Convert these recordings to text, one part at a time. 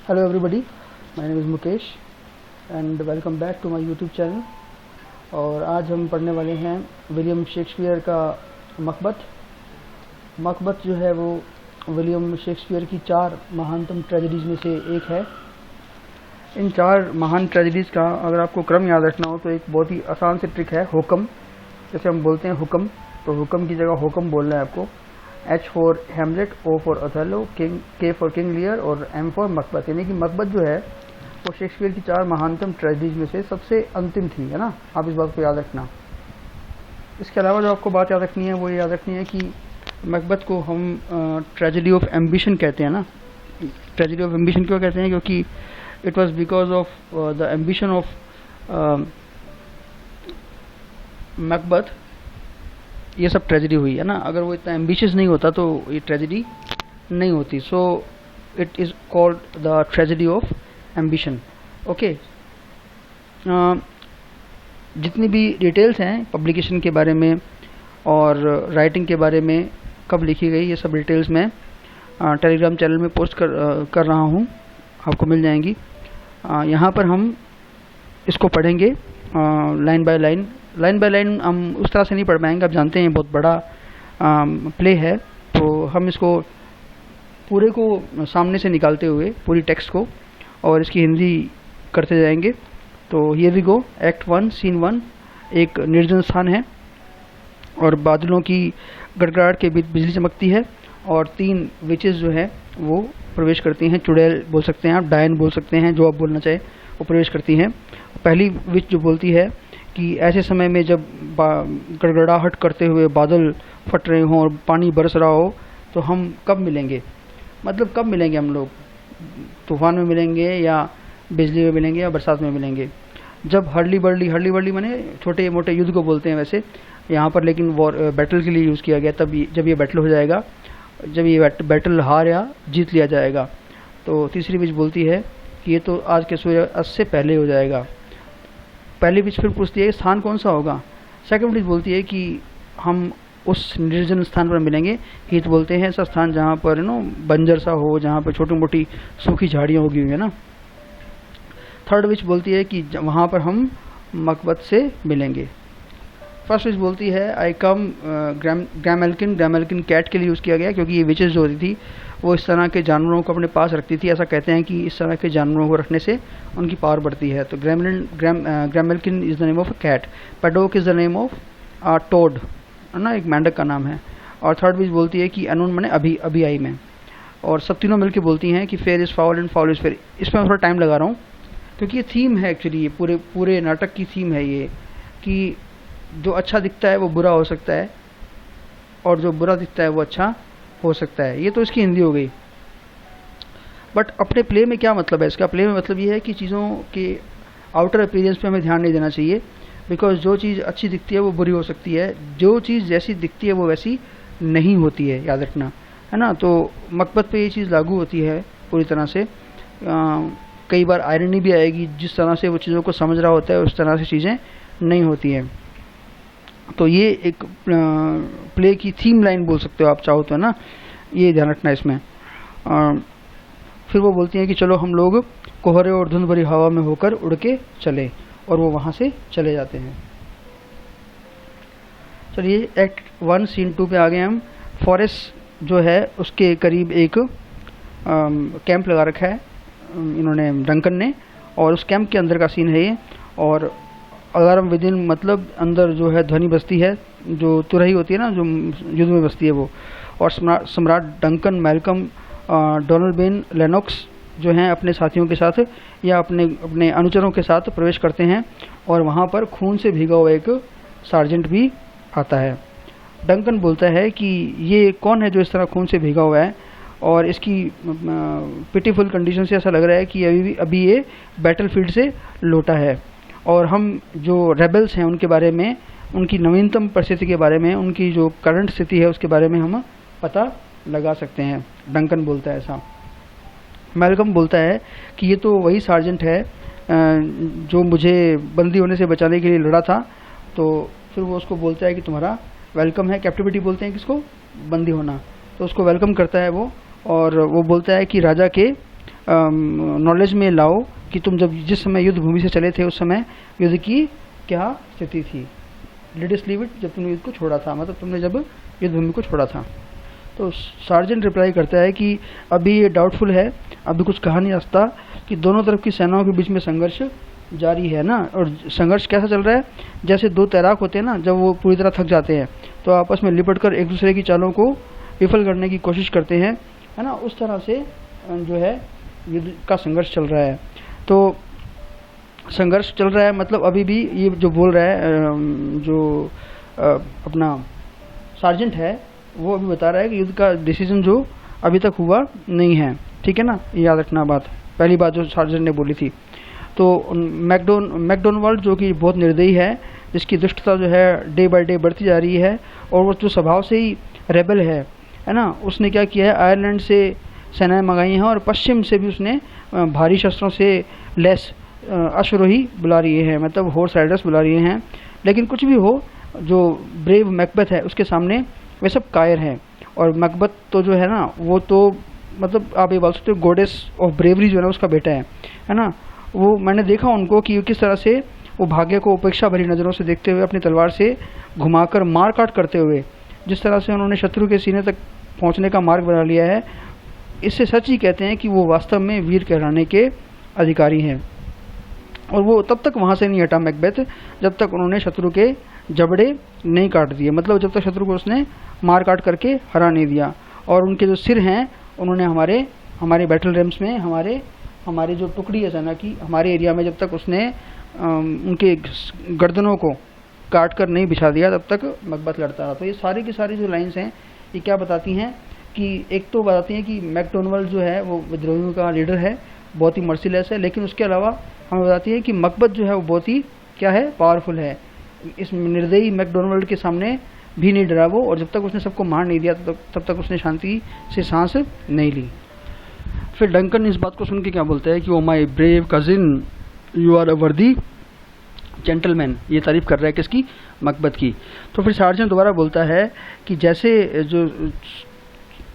Hello everybody, my name is Mukesh and welcome back to my YouTube channel। और आज हम पढ़ने वाले हैं विलियम शेक्सपियर का मकबत जो है वो विलियम शेक्सपियर की 4 महानतम ट्रेजेडीज़ में से एक है। इन 4 महान ट्रेजेडीज़ का अगर आपको क्रम याद रखना हो तो एक बहुत ही आसान से ट्रिक है हुक्म। जैसे हम बोलते हैं हुक्म, तो हुक्म की जगह हुक्म बोलना है आपको। H for Hamlet, O for Othello, K for King Lear और M फॉर मकबत। यानी कि मकबत जो है वो शेक्सपियर की 4 महानतम ट्रेजेडीज में से सबसे अंतिम थी, है ना। आप इस बात को याद रखना। इसके अलावा जो आपको बात याद रखनी है वो ये याद रखनी है कि मकबत को हम ट्रेजेडी ऑफ एम्बिशन कहते हैं ना। ट्रेजेडी ऑफ एम्बिशन क्यों कहते हैं? क्योंकि it was because of the ambition of Macbeth ये सब ट्रेजेडी हुई, है ना। अगर वो इतना एम्बिशियस नहीं होता तो ये ट्रेजेडी नहीं होती। सो it is called the tragedy of ambition. Okay, जितनी भी डिटेल्स हैं पब्लिकेशन के बारे में और राइटिंग के बारे में, कब लिखी गई, ये सब डिटेल्स मैं टेलीग्राम चैनल में पोस्ट कर रहा हूँ, आपको मिल जाएंगी। यहाँ पर हम इसको पढ़ेंगे line by line. Line by line हम उस तरह से नहीं पढ़ पाएंगे, आप जानते हैं बहुत बड़ा प्ले है, तो हम इसको पूरे को सामने से निकालते हुए पूरी टेक्स्ट को और इसकी हिंदी करते जाएंगे। तो here we go. Act 1 scene 1 एक निर्जन स्थान है और बादलों की गड़गड़ाहट के बीच बिजली चमकती है और 3 विचेस जो है वो प्रवेश करती हैं। चुड़ैल बोल सकते हैं आप, डायन बोल सकते हैं, जो आप बोलना चाहे, वो प्रवेश करती हैं। पहली विच जो बोलती है कि ऐसे समय में जब गड़गड़ाहट करते हुए बादल फट रहे हों और पानी बरस रहा हो तो हम कब मिलेंगे। मतलब कब मिलेंगे हम लोग, तूफान में मिलेंगे या बिजली में मिलेंगे या बरसात में मिलेंगे। जब हर्ली बर्ली माने छोटे मोटे युद्ध को बोलते हैं वैसे यहाँ पर, लेकिन वॉर बैटल के लिए यूज़ किया गया। तब जब ये बैटल हो जाएगा, जब ये बैटल हार या जीत लिया जाएगा। तो तीसरी विच बोलती है कि ये तो आज के सूर्यास्त से पहले हो जाएगा। पहली विच फिर पूछती है स्थान कौन सा होगा। सेकंड विच बोलती है कि हम उस निर्जन स्थान पर मिलेंगे। हीथ बोलते हैं ऐसा स्थान जहाँ पर बंजर सा हो, जहाँ पर छोटी मोटी सूखी झाड़ियाँ उगी हुई है ना। थर्ड विच बोलती है कि वहाँ पर हम मकबत से मिलेंगे। फर्स्ट विच बोलती है आई कम ग्रामेल्किन कैट के लिए यूज़ किया गया, क्योंकि ये विचेस जो होती थी वो इस तरह के जानवरों को अपने पास रखती थी। ऐसा कहते हैं कि इस तरह के जानवरों को रखने से उनकी पावर बढ़ती है। तो Graymalkin is the name of a cat. Paddock is the name of toad, है ना, एक मेंढक का नाम है। और थर्ड विच बोलती है कि अनून माने अभी आई में। और सब तीनों मिलकर बोलती हैं कि fair is foul and foul is fair. इसमें मैं थोड़ा टाइम लगा रहा हूँ क्योंकि ये थीम है एक्चुअली, ये पूरे नाटक की थीम है ये, कि जो अच्छा दिखता है वो बुरा हो सकता है और जो बुरा दिखता है वो अच्छा हो सकता है। ये तो इसकी हिंदी हो गई। बट अपने प्ले में क्या मतलब है इसका? प्ले में मतलब ये है कि चीज़ों के आउटर अपीयरेंस पे हमें ध्यान नहीं देना चाहिए, बिकॉज जो चीज़ अच्छी दिखती है वो बुरी हो सकती है, जो चीज़ जैसी दिखती है वो वैसी नहीं होती है, याद रखना, है ना। तो मकबत पे ये चीज़ लागू होती है पूरी तरह से। कई बार आयरनी भी आएगी, जिस तरह से वो चीज़ों को समझ रहा होता है उस तरह से चीज़ें नहीं होती हैं। तो ये एक प्ले की थीम लाइन बोल सकते हो आप चाहो तो, है ना, ये ध्यान रखना इसमें। फिर वो बोलती हैं कि चलो हम लोग कोहरे और धुंध भरी हवा में होकर उड़ के चले, और वो वहाँ से चले जाते हैं। चलिए एक्ट 1 सीन 2 पे आ गए हम। फॉरेस्ट जो है उसके करीब एक कैंप लगा रखा है इन्होंने, डंकन ने, और उस कैंप के अंदर का सीन है ये। और अलार्म विदिन मतलब अंदर जो है ध्वनि बजती है, जो तुरही होती है ना, जो युद्ध में बजती है वो। और सम्राट Duncan, Malcolm, Donald Ben, Lennox जो हैं अपने साथियों के साथ या अपने अनुचरों के साथ प्रवेश करते हैं, और वहाँ पर खून से भीगा हुआ एक सार्जेंट भी आता है। डंकन बोलता है कि ये कौन है जो इस तरह खून से भीगा हुआ है, और इसकी पिटीफुल कंडीशन से ऐसा लग रहा है कि अभी ये बैटलफील्ड से लौटा है। और हम जो रेबल्स हैं उनके बारे में, उनकी नवीनतम परिस्थिति के बारे में, उनकी जो करंट स्थिति है उसके बारे में हम पता लगा सकते हैं। डंकन बोलता है ऐसा। मैल्कम बोलता है कि ये तो वही सार्जेंट है जो मुझे बंदी होने से बचाने के लिए लड़ा था। तो फिर वो उसको बोलता है कि तुम्हारा वेलकम है। कैप्टिविटी बोलते हैं किसको? बंदी होना। तो उसको वेलकम करता है वो, और वो बोलता है कि राजा के नॉलेज में लाओ कि तुम जब जिस समय युद्ध भूमि से चले थे उस समय युद्ध की क्या स्थिति थी। लेट अस लीव इट, जब तुमने युद्ध को छोड़ा था, मतलब तुमने जब युद्ध भूमि को छोड़ा था। तो सार्जेंट रिप्लाई करता है कि अभी ये डाउटफुल है, अभी कुछ कहा नहीं जा सकता कि दोनों तरफ की सेनाओं के बीच में संघर्ष जारी है ना। और संघर्ष कैसा चल रहा है, जैसे दो तैराक होते हैं ना, जब वो पूरी तरह थक जाते हैं तो आपस में लिपट कर एक दूसरे की चालों को विफल करने की कोशिश करते हैं, है ना। उस तरह से जो है युद्ध का संघर्ष चल रहा है। तो संघर्ष चल रहा है मतलब अभी भी ये जो बोल रहा है जो अपना सार्जेंट है वो अभी बता रहा है कि युद्ध का डिसीजन जो अभी तक हुआ नहीं है, ठीक है ना। याद रखना बात, पहली बात जो सार्जेंट ने बोली थी। तो मैकडोनाल्ड जो कि बहुत निर्दयी है, जिसकी दुष्टता जो है डे बाय डे बढ़ती जा रही है और वो जो स्वभाव से ही रेबल है ना, उसने क्या किया है, आयरलैंड से सेनाएं मंगाई हैं और पश्चिम से भी उसने भारी शस्त्रों से लैस अश्वरोही बुला रही है, मतलब हॉर्स राइडर्स बुला रही हैं। लेकिन कुछ भी हो, जो ब्रेव मैकबेथ है उसके सामने वे सब कायर हैं। और मैकबेथ तो जो है ना, वो तो मतलब आप ये बोल सकते हो गॉडेस ऑफ ब्रेवरी जो है ना उसका बेटा है ना। वो मैंने देखा उनको कि किस तरह से वो भाग्य को उपेक्षा भरी नज़रों से देखते हुए अपनी तलवार से घुमाकर मार काट करते हुए जिस तरह से उन्होंने शत्रु के सीने तक पहुंचने का मार्ग बना लिया है, इससे सच ही कहते हैं कि वो वास्तव में वीर कहलाने के अधिकारी हैं। और वो तब तक वहाँ से नहीं हटा मैकबेथ जब तक उन्होंने शत्रु के जबड़े नहीं काट दिए, मतलब जब तक शत्रु को उसने मार काट करके हरा नहीं दिया। और उनके जो सिर हैं उन्होंने हमारे बैटल रेम्स में हमारी जो टुकड़ी है सेना की, हमारे एरिया में जब तक उसने उनके गर्दनों को काट कर नहीं बिछा दिया तब तक मैकबेथ लड़ता रहा। तो ये सारी की सारी जो लाइन्स हैं ये क्या बताती हैं कि एक तो बताती हैं कि मैकडोनाल्ड जो है वो विद्रोहियों का लीडर है, बहुत ही मर्सीलेस है, लेकिन उसके अलावा हमें बताती है कि मैकबेथ जो है वो बहुत ही क्या है, पावरफुल है। इस निर्दयी मैकडोनाल्ड के सामने भी नहीं डरा वो, और जब तक उसने सबको मार नहीं दिया तब तक उसने शांति से सांस नहीं ली। फिर डंकन इस बात को सुन के क्या बोलता है कि O my brave cousin, you are a worthy gentleman. ये तारीफ कर रहा है किसकी, मैकबेथ की। तो फिर सार्जेंट दोबारा बोलता है कि जैसे जो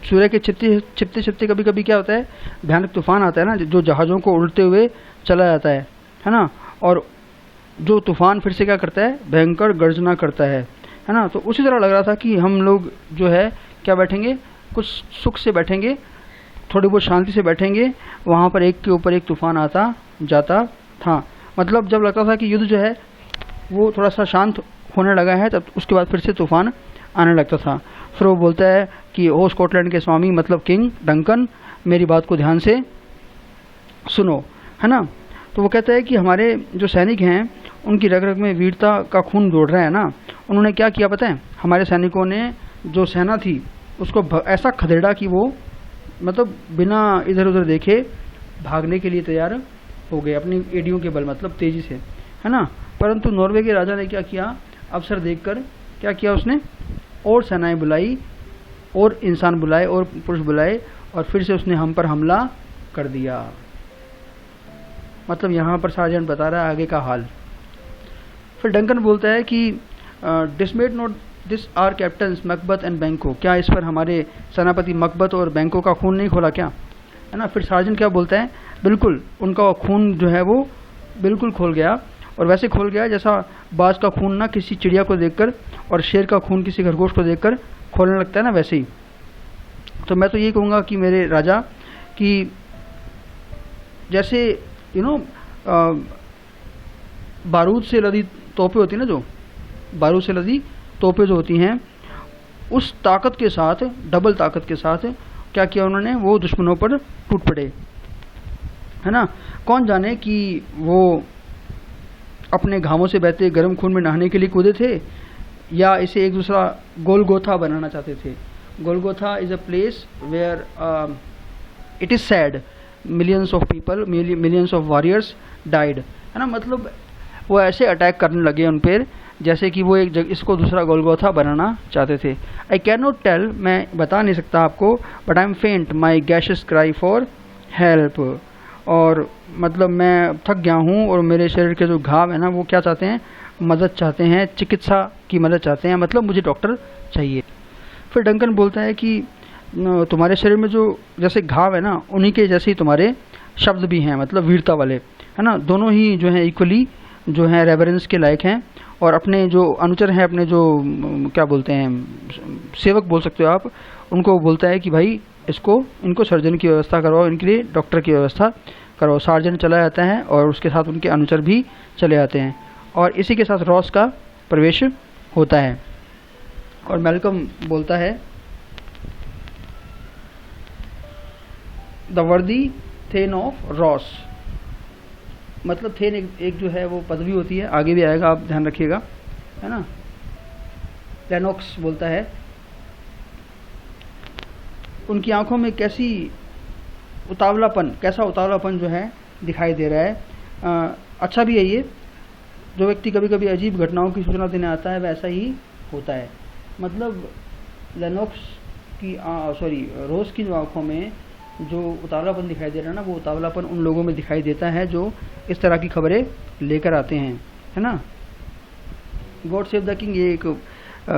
सूर्य के छिपते छिपते कभी कभी क्या होता है, भयानक तूफान आता है ना, जो जहाज़ों को उल्टते हुए चला जाता है ना। और जो तूफान फिर से क्या करता है, भयंकर गर्जना करता है ना। तो उसी तरह लग रहा था कि हम लोग जो है क्या बैठेंगे, कुछ सुख से बैठेंगे, थोड़ी बहुत शांति से बैठेंगे, वहाँ पर एक के ऊपर एक तूफान आता जाता था। मतलब जब लगता था कि युद्ध जो है वो थोड़ा सा शांत होने लगा है, तब उसके बाद फिर से तूफान आने लगता था। फिर वो बोलता है कि ओ स्कॉटलैंड के स्वामी मतलब किंग डंकन, मेरी बात को ध्यान से सुनो, है ना। तो वो कहता है कि हमारे जो सैनिक हैं उनकी रग रग में वीरता का खून दौड़ रहा है ना। उन्होंने क्या किया पता है, हमारे सैनिकों ने जो सेना थी उसको ऐसा खदेड़ा कि वो मतलब बिना इधर उधर देखे भागने के लिए तैयार हो गए अपनी एडियों के बल, मतलब तेज़ी से, है ना। परंतु नॉर्वे के राजा ने क्या किया, अवसर देखकर क्या किया उसने, और सेनाएं बुलाई और इंसान बुलाए और पुरुष बुलाए और फिर से उसने हम पर हमला कर दिया। मतलब यहाँ पर सार्जेंट बता रहा है आगे का हाल। फिर डंकन बोलता है कि dismayed not this our captains Macbeth and Banquo, क्या इस पर हमारे सेनापति मैकबेथ और बैंको का खून नहीं खोला क्या, है ना। फिर सार्जेंट क्या बोलता है, बिल्कुल उनका खून जो है वो बिल्कुल खोल गया, और वैसे खोल गया जैसा बाज का खून ना किसी चिड़िया को देखकर और शेर का खून किसी खरगोश को देखकर खोलने लगता है ना, वैसे ही। तो मैं तो ये कहूँगा कि मेरे राजा कि जैसे बारूद से लदी तोपें होती हैं ना, जो बारूद से लदी तोपें जो होती हैं, उस ताकत के साथ, डबल ताकत के साथ क्या किया उन्होंने, वो दुश्मनों पर टूट पड़े, है ना। कौन जाने कि वो अपने घावों से बहते गर्म खून में नहाने के लिए कूदे थे या इसे एक दूसरा गोलगोथा बनाना चाहते थे। Golgotha is a place where it is said millions of people, millions of warriors died, है ना। मतलब वो ऐसे अटैक करने लगे उन पर जैसे कि वो एक इसको दूसरा गोलगोथा बनाना चाहते थे। आई कैन नॉट टेल, मैं बता नहीं सकता आपको, बट आई एम फेंट माई गैशियस क्राई फॉर हेल्प, और मतलब मैं थक गया हूँ और मेरे शरीर के जो घाव है ना वो क्या चाहते हैं, मदद चाहते हैं, चिकित्सा की मदद चाहते हैं, मतलब मुझे डॉक्टर चाहिए। फिर डंकन बोलता है कि तुम्हारे शरीर में जो जैसे घाव है ना, उन्हीं के जैसे ही तुम्हारे शब्द भी हैं, मतलब वीरता वाले, है ना। दोनों ही जो हैं इक्वली जो हैं रेवरेंस के लायक हैं। और अपने जो अनुचर हैं, अपने जो क्या बोलते हैं, सेवक बोल सकते हो आप, उनको बोलता है कि भाई इनको सर्जन की व्यवस्था करवाओ, इनके लिए डॉक्टर की व्यवस्था करो। सार्जन चला जाता है और उसके साथ उनके अनुचर भी चले आते हैं, और इसी के साथ रॉस का प्रवेश होता है। और मैल्कम बोलता है, द वर्दी थेन ऑफ रॉस, मतलब थेन एक जो है वो पदवी होती है, आगे भी आएगा, आप ध्यान रखिएगा, है ना। लेनॉक्स बोलता है, उनकी आंखों में कैसा उतावलापन जो है दिखाई दे रहा है। अच्छा भी है ये, जो व्यक्ति कभी कभी अजीब घटनाओं की सूचना देने आता है वैसा ही होता है। मतलब लेनॉक्स की रोज की जो आंखों में जो उतावलापन दिखाई दे रहा है ना, वो उतावलापन उन लोगों में दिखाई देता है जो इस तरह की खबरें लेकर आते हैं, है ना। गॉड सेव द किंग, ये एक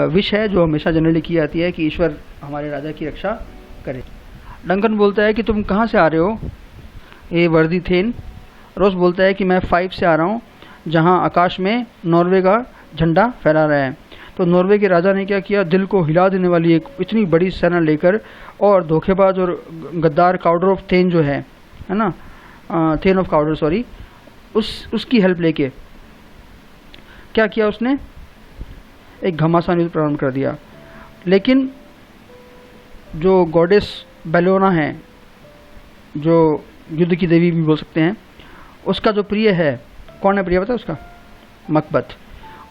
विश है जो हमेशा जनरली की जाती है कि ईश्वर हमारे राजा की रक्षा करे। डंकन बोलता है कि तुम कहाँ से आ रहे हो ये वर्दी थेन। रोस बोलता है कि मैं 5 से आ रहा हूँ, जहाँ आकाश में नॉर्वे का झंडा फहरा रहा है। तो नॉर्वे के राजा ने क्या किया, दिल को हिला देने वाली एक इतनी बड़ी सेना लेकर और धोखेबाज और गद्दार काउडर ऑफ थेन जो है ना, थेन ऑफ काउडर सॉरी, उसकी हेल्प लेके क्या किया, उसने एक घमासान युद्ध प्रारंभ कर दिया। लेकिन जो गॉडेस बेलोना है, जो युद्ध की देवी भी बोल सकते हैं, उसका जो प्रिय है, कौन है प्रिय, पता है उसका, मकबत।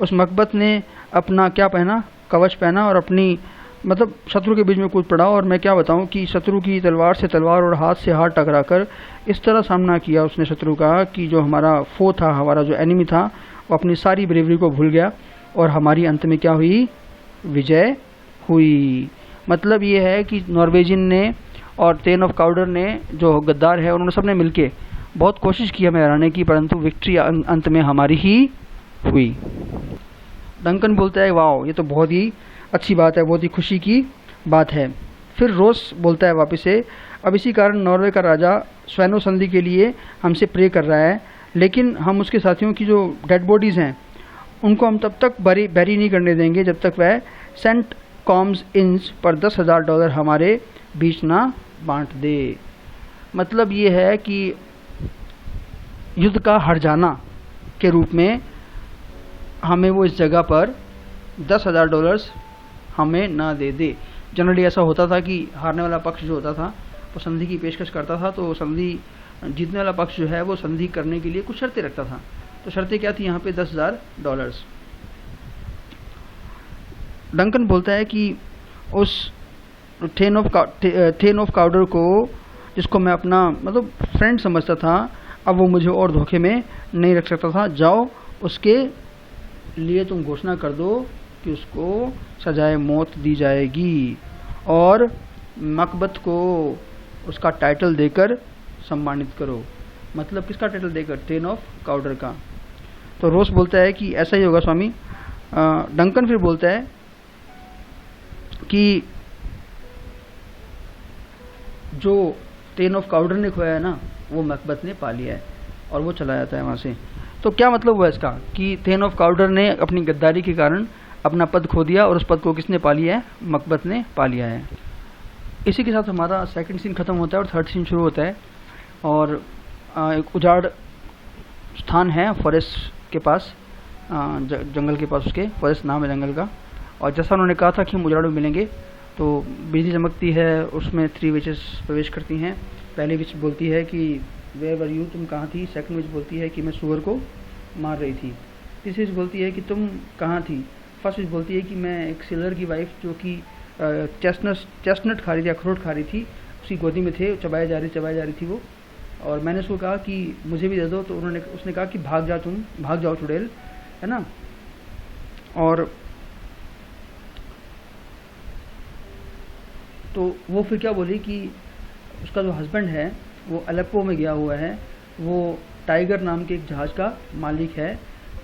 उस मकबत ने अपना क्या पहना, कवच पहना और अपनी मतलब शत्रु के बीच में कूद पड़ा। और मैं क्या बताऊं कि शत्रु की तलवार से तलवार और हाथ से हाथ टकराकर इस तरह सामना किया उसने शत्रु का कि जो हमारा फो था, हमारा जो एनिमी था, वो अपनी सारी ब्रेवरी को भूल गया और हमारी अंत में क्या हुई, विजय हुई। मतलब ये है कि नॉर्वेजियन ने और थेन ऑफ काउडर ने, जो गद्दार है, उन्होंने सबने मिलके बहुत कोशिश की हमें हराने की, परंतु विक्ट्री अंत में हमारी ही हुई। डंकन बोलता है, वाओ, ये तो बहुत ही अच्छी बात है, बहुत ही खुशी की बात है। फिर रोस बोलता है वापस से, अब इसी कारण नॉर्वे का राजा स्वैनो संधि के लिए हमसे प्रे कर रहा है, लेकिन हम उसके साथियों की जो डेड बॉडीज़ हैं उनको हम तब तक बैरी नहीं करने देंगे जब तक वह सेंट कॉम्स इंस पर $10,000 हमारे बीच ना बांट दे। मतलब ये है कि युद्ध का हार जाना के रूप में हमें वो इस जगह पर $10,000 हमें ना दे दे। जनरली ऐसा होता था कि हारने वाला पक्ष जो होता था वो संधि की पेशकश करता था, तो संधि जीतने वाला पक्ष जो है वो संधि करने के लिए कुछ शर्तें रखता था। तो शर्तें क्या थी यहाँ पे, $10,000। डंकन बोलता है कि उस थेन ऑफ काउडर को, जिसको मैं अपना मतलब फ्रेंड समझता था, अब वो मुझे और धोखे में नहीं रख सकता था। जाओ उसके लिए तुम घोषणा कर दो कि उसको सजाए मौत दी जाएगी और मकबत को उसका टाइटल देकर सम्मानित करो। मतलब किसका टाइटल देकर, थेन ऑफ काउडर का। तो रोस बोलता है कि ऐसा ही होगा स्वामी। डंकन फिर बोलता है कि जो थेन ऑफ काउडर ने खोया है ना, वो मकबत ने पा लिया है, और वो चला जाता है वहाँ से। तो क्या मतलब हुआ इसका कि थेन ऑफ काउडर ने अपनी गद्दारी के कारण अपना पद खो दिया और उस पद को किसने पा लिया है, मकबत ने पा लिया है। इसी के साथ हमारा सेकंड सीन खत्म होता है और थर्ड सीन शुरू होता है। और एक उजाड़ स्थान है फॉरेस्ट के पास, जंगल के पास, उसके फॉरेस्ट नाम है जंगल का। और जैसा उन्होंने कहा था कि हम उजाड़ में मिलेंगे, तो बिजली चमकती है, उसमें 3 विचेस प्रवेश करती हैं। पहली विच बोलती है कि वेयर वर यू, तुम कहाँ थी। सेकंड विच बोलती है कि मैं सुअर को मार रही थी। तीसरी विच बोलती है कि तुम कहाँ थी। फर्स्ट विच बोलती है कि मैं एक सिलर की वाइफ जो कि चेस्टनट खा रही थी, अखरोट खा रही थी, उसकी गोदी में थे, चबाई जा रही थी वो। और मैंने उसको कहा कि मुझे भी दे दो, तो उसने कहा कि भाग जाओ चुड़ैल, है ना। और तो वो फिर क्या बोली कि उसका जो हस्बैंड है वो अलेप्पो में गया हुआ है, वो टाइगर नाम के एक जहाज़ का मालिक है।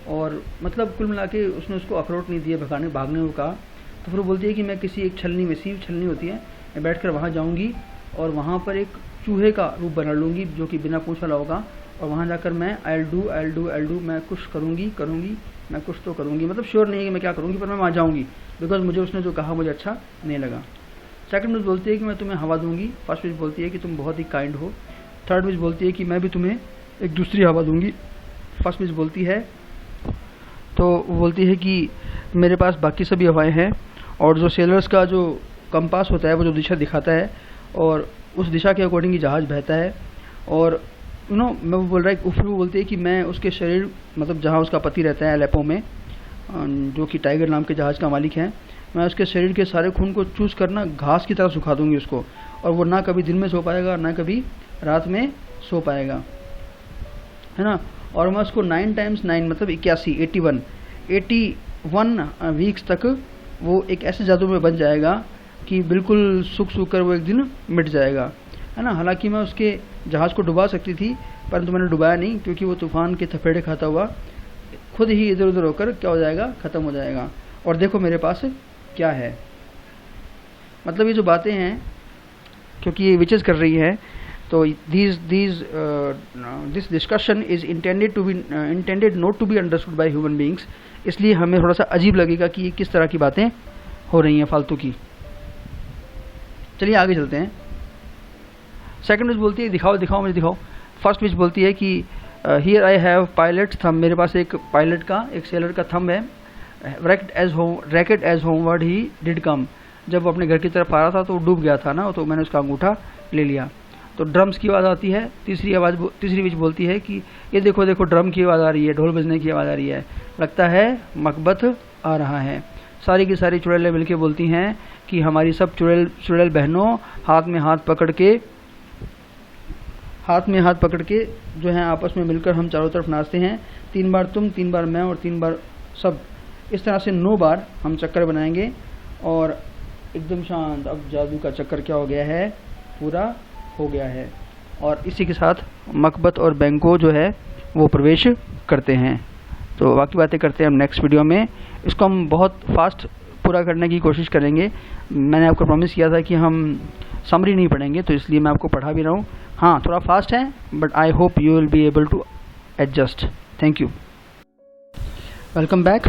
और मतलब कुल मिला के उसने उसको अखरोट नहीं दिए भागने को कहा। तो फिर वो बोलती है कि मैं किसी एक छलनी में, सीव छलनी होती है, मैं बैठकर वहाँ जाऊँगी और वहाँ पर एक चूहे का रूप बना लूँगी जो कि बिना पूँछ वाला होगा, और वहाँ जाकर मैं I'll do मैं कुछ करूँगी मैं कुछ तो करूँगी, मतलब श्योर नहीं है कि मैं क्या करूँगी, पर मैं वहाँ जाऊँगी बिकॉज मुझे उसने जो कहा मुझे अच्छा नहीं लगा। सेकंड विच बोलती है कि मैं तुम्हें हवा दूँगी। फर्स्ट विच बोलती है कि तुम बहुत ही काइंड हो। थर्ड विच बोलती है कि मैं भी तुम्हें एक दूसरी हवा दूँगी। फर्स्ट विच बोलती है तो वो बोलती है कि मेरे पास बाकी सभी हवाएं हैं, और जो सेलर्स का जो कंपास होता है वो जो दिशा दिखाता है और उस दिशा के अकॉर्डिंग ही जहाज़ बहता है। और मैं वो बोल रहा है, फिर वो बोलती है कि मैं उसके शरीर, मतलब जहाँ उसका पति रहता है एलेपो में, जो कि टाइगर नाम के जहाज़ का मालिक है, मैं उसके शरीर के सारे खून को चूस कर ना घास की तरह सुखा दूंगी उसको, और वो ना कभी दिन में सो पाएगा ना कभी रात में सो पाएगा, है ना। और मैं उसको 9 × 9 मतलब 81 वीक्स तक वो एक ऐसे जादू में बन जाएगा कि बिल्कुल सूख कर वो एक दिन मिट जाएगा, है ना। हालांकि मैं उसके जहाज़ को डुबा सकती थी, परंतु मैंने डुबाया नहीं, क्योंकि वो तूफान के थपेड़े खाता हुआ खुद ही इधर उधर होकर क्या हो जाएगा, ख़त्म हो जाएगा। और देखो मेरे पास क्या है, मतलब ये जो बातें हैं, क्योंकि ये विचेस कर रही है, तो this discussion is intended not to be understood by human beings, इसलिए हमें थोड़ा सा अजीब लगेगा कि ये किस तरह की बातें हो रही हैं फालतू की। चलिए आगे चलते हैं। सेकंड विच बोलती है दिखाओ मुझे दिखाओ। फर्स्ट विच बोलती है कि here I have pilot thumb, मेरे पास एक पायलट का, एक सेलर का थंब है। Wrecked as homeward he did come, जब वो अपने घर की तरफ आ रहा था तो डूब गया था ना, तो मैंने उसका अंगूठा ले लिया। तो ड्रम्स की आवाज़ आती है। तीसरी विच बोलती है कि ये देखो ड्रम की आवाज़ आ रही है, ढोल बजने की आवाज़ आ रही है, लगता है मकबत आ रहा है। सारी की सारी चुड़ैलें मिलके बोलती हैं कि हमारी सब चुड़ैल बहनों हाथ में हाथ पकड़ के जो है आपस में मिलकर हम चारों तरफ नाचते हैं। 3 बार तुम, 3 बार मैं और 3 बार सब, इस तरह से 9 बार हम चक्कर बनाएंगे और एकदम शांत। अब जादू का चक्कर क्या हो गया है, पूरा हो गया है। और इसी के साथ मकबत और बैंको जो है वो प्रवेश करते हैं। तो बाकी बातें करते हैं हम नेक्स्ट वीडियो में। इसको हम बहुत फास्ट पूरा करने की कोशिश करेंगे। मैंने आपको प्रॉमिस किया था कि हम समरी नहीं पढ़ेंगे, तो इसलिए मैं आपको पढ़ा भी रहा हूँ। हाँ, थोड़ा फास्ट है, but I hope you will be able to adjust. Thank you, welcome back.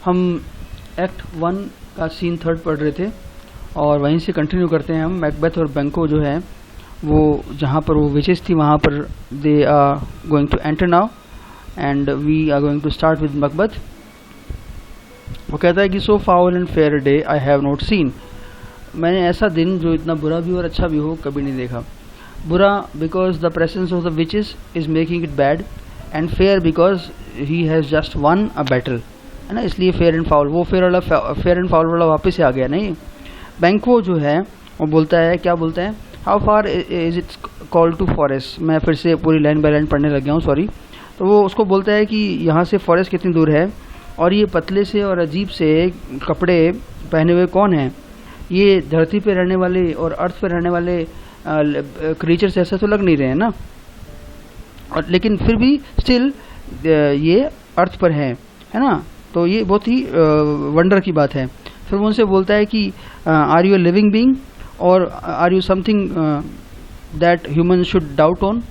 हम एक्ट 1 का सीन 3 पढ़ रहे थे और वहीं से कंटिन्यू करते हैं हम। मैकबेथ और बैंको जो है वो जहाँ पर वो विचेस थी वहाँ पर they are going to enter now and we are going to start with Macbeth. वो कहता है कि so foul and fair day I have not seen, मैंने ऐसा दिन जो इतना बुरा भी और अच्छा भी हो कभी नहीं देखा। बुरा because the presence of the witches is making it bad, and fair because he has just one a battle, है ना, इसलिए फेयर एंड फाउल। वो फेयर एंड फाउल वाला वापस से आ गया नहीं। बैंको जो है वो बोलता है, क्या बोलता है, how far is it's call to forest. मैं फिर से पूरी लाइन बाय लाइन पढ़ने लग गया हूँ, सॉरी। तो वो उसको बोलता है कि यहाँ से फॉरेस्ट कितनी दूर है, और ये पतले से और अजीब से कपड़े पहने हुए कौन हैं। ये धरती पे रहने वाले और अर्थ पे रहने वाले क्रीचर्स ऐसे तो लग नहीं रहे हैं ना, और लेकिन फिर भी स्टिल ये अर्थ पर है ना। तो ये बहुत ही वंडर की बात है। फिर वो उनसे बोलता है कि are you a living being और are you something that human should doubt on,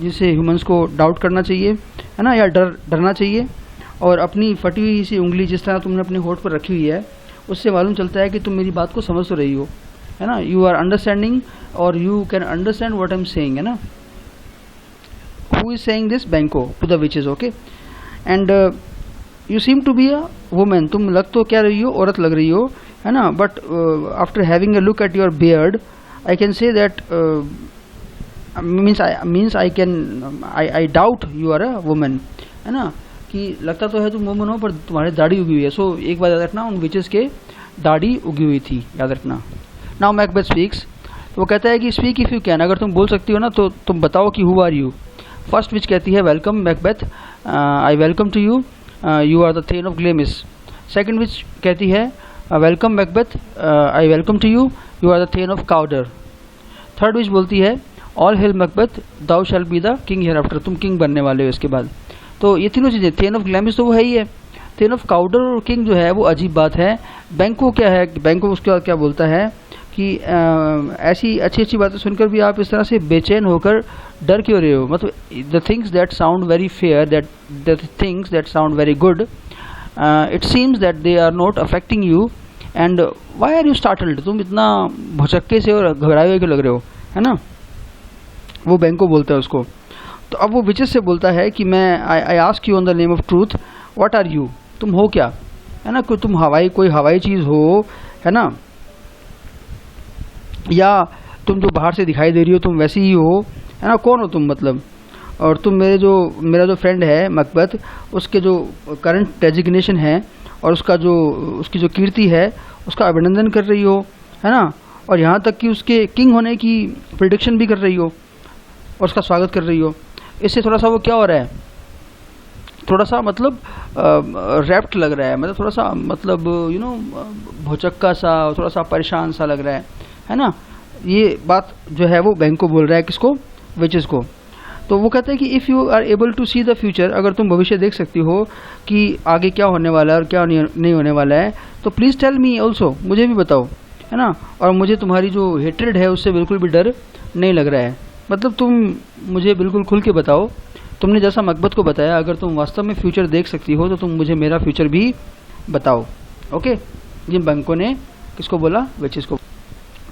जिसे ह्यूमंस को डाउट करना चाहिए, है ना, या डरना चाहिए। और अपनी फटी हुई सी उंगली जिस तरह तुमने अपने होठ पर रखी हुई है, उससे मालूम चलता है कि तुम मेरी बात को समझ तो रही हो, है ना। यू आर अंडरस्टैंडिंग और you can understand what I am saying, है ना। Who is saying this, Banquo to the witches, okay. And you seem to be a women, तुम लग तो क्या रही हो, औरत लग रही हो, है ना। But after having a look at your beard I can say that means I doubt you are a women, है ना, कि लगता तो है तुम वुमन हो पर तुम्हारी दाढ़ी उगी हुई है। सो एक बात याद रखना, उन विचेस के दाढ़ी उगी हुई थी, याद रखना। नाउ मैकबेथ स्पीक्स, तो वो कहता है कि स्पीक इफ़ यू कैन, अगर तुम बोल सकती हो ना तो तुम बताओ कि who are you. First witch कहती है welcome Macbeth, I welcome to you, you are the thane of Glamis. Second witch कहती है welcome Macbeth, I welcome to you, you are the thane of Cawdor. Third witch बोलती है all hail Macbeth, thou shall be the king hereafter, तुम king बनने वाले हो इसके बाद। तो ये तीनों चीज़ें, थेन ऑफ ग्लेमिस तो वो है ही है, थेन ऑफ काउडर और किंग जो है वो अजीब बात है। बैंको क्या है, बैंको उसके बाद क्या बोलता है कि ऐसी अच्छी अच्छी बातें सुनकर भी आप इस तरह से बेचैन होकर डर क्यों रहे हो। मतलब the things that sound very fair, that the things that sound very good, it seems that they are not affecting you and why are you startled. तुम इतना भुचक्के से और घबराए हुए क्यों लग रहे हो, है ना। वो बैंको बोलता है उसको। तो अब वो विचेस से बोलता है कि मैं I ask you on the name of truth, what are you, तुम हो क्या, है ना। तुम कोई हवाई चीज़ हो, है ना, या तुम जो बाहर से दिखाई दे रही हो तुम वैसी ही हो, है ना, कौन हो तुम मतलब। और तुम मेरा जो फ्रेंड है मकबत, उसके जो करंट डेजिग्नेशन है और उसकी जो कीर्ति है उसका अभिनंदन कर रही हो, है ना। और यहाँ तक कि उसके किंग होने की प्रिडिक्शन भी कर रही हो और उसका स्वागत कर रही हो। इससे थोड़ा सा वो क्या हो रहा है, थोड़ा सा मतलब रैप्ट लग रहा है, मतलब थोड़ा सा मतलब भौचक्का सा, थोड़ा सा परेशान सा लग रहा है ना। ये बात जो है वो बैंको बोल रहा है, किसको, विचेस को। तो वो कहते हैं कि if you are able to see the future, अगर तुम भविष्य देख सकती हो कि आगे क्या होने वाला है और क्या नहीं होने वाला है, तो प्लीज़ टेल मी ऑल्सो, मुझे भी बताओ, है ना। और मुझे तुम्हारी जो हेट्रेड है उससे बिल्कुल भी डर नहीं लग रहा है। मतलब तुम मुझे बिल्कुल खुल के बताओ, तुमने जैसा मकबत को बताया, अगर तुम वास्तव में फ्यूचर देख सकती हो तो तुम मुझे मेरा फ्यूचर भी बताओ। ओके, जिन बैंकों ने किसको बोला, विचेस को।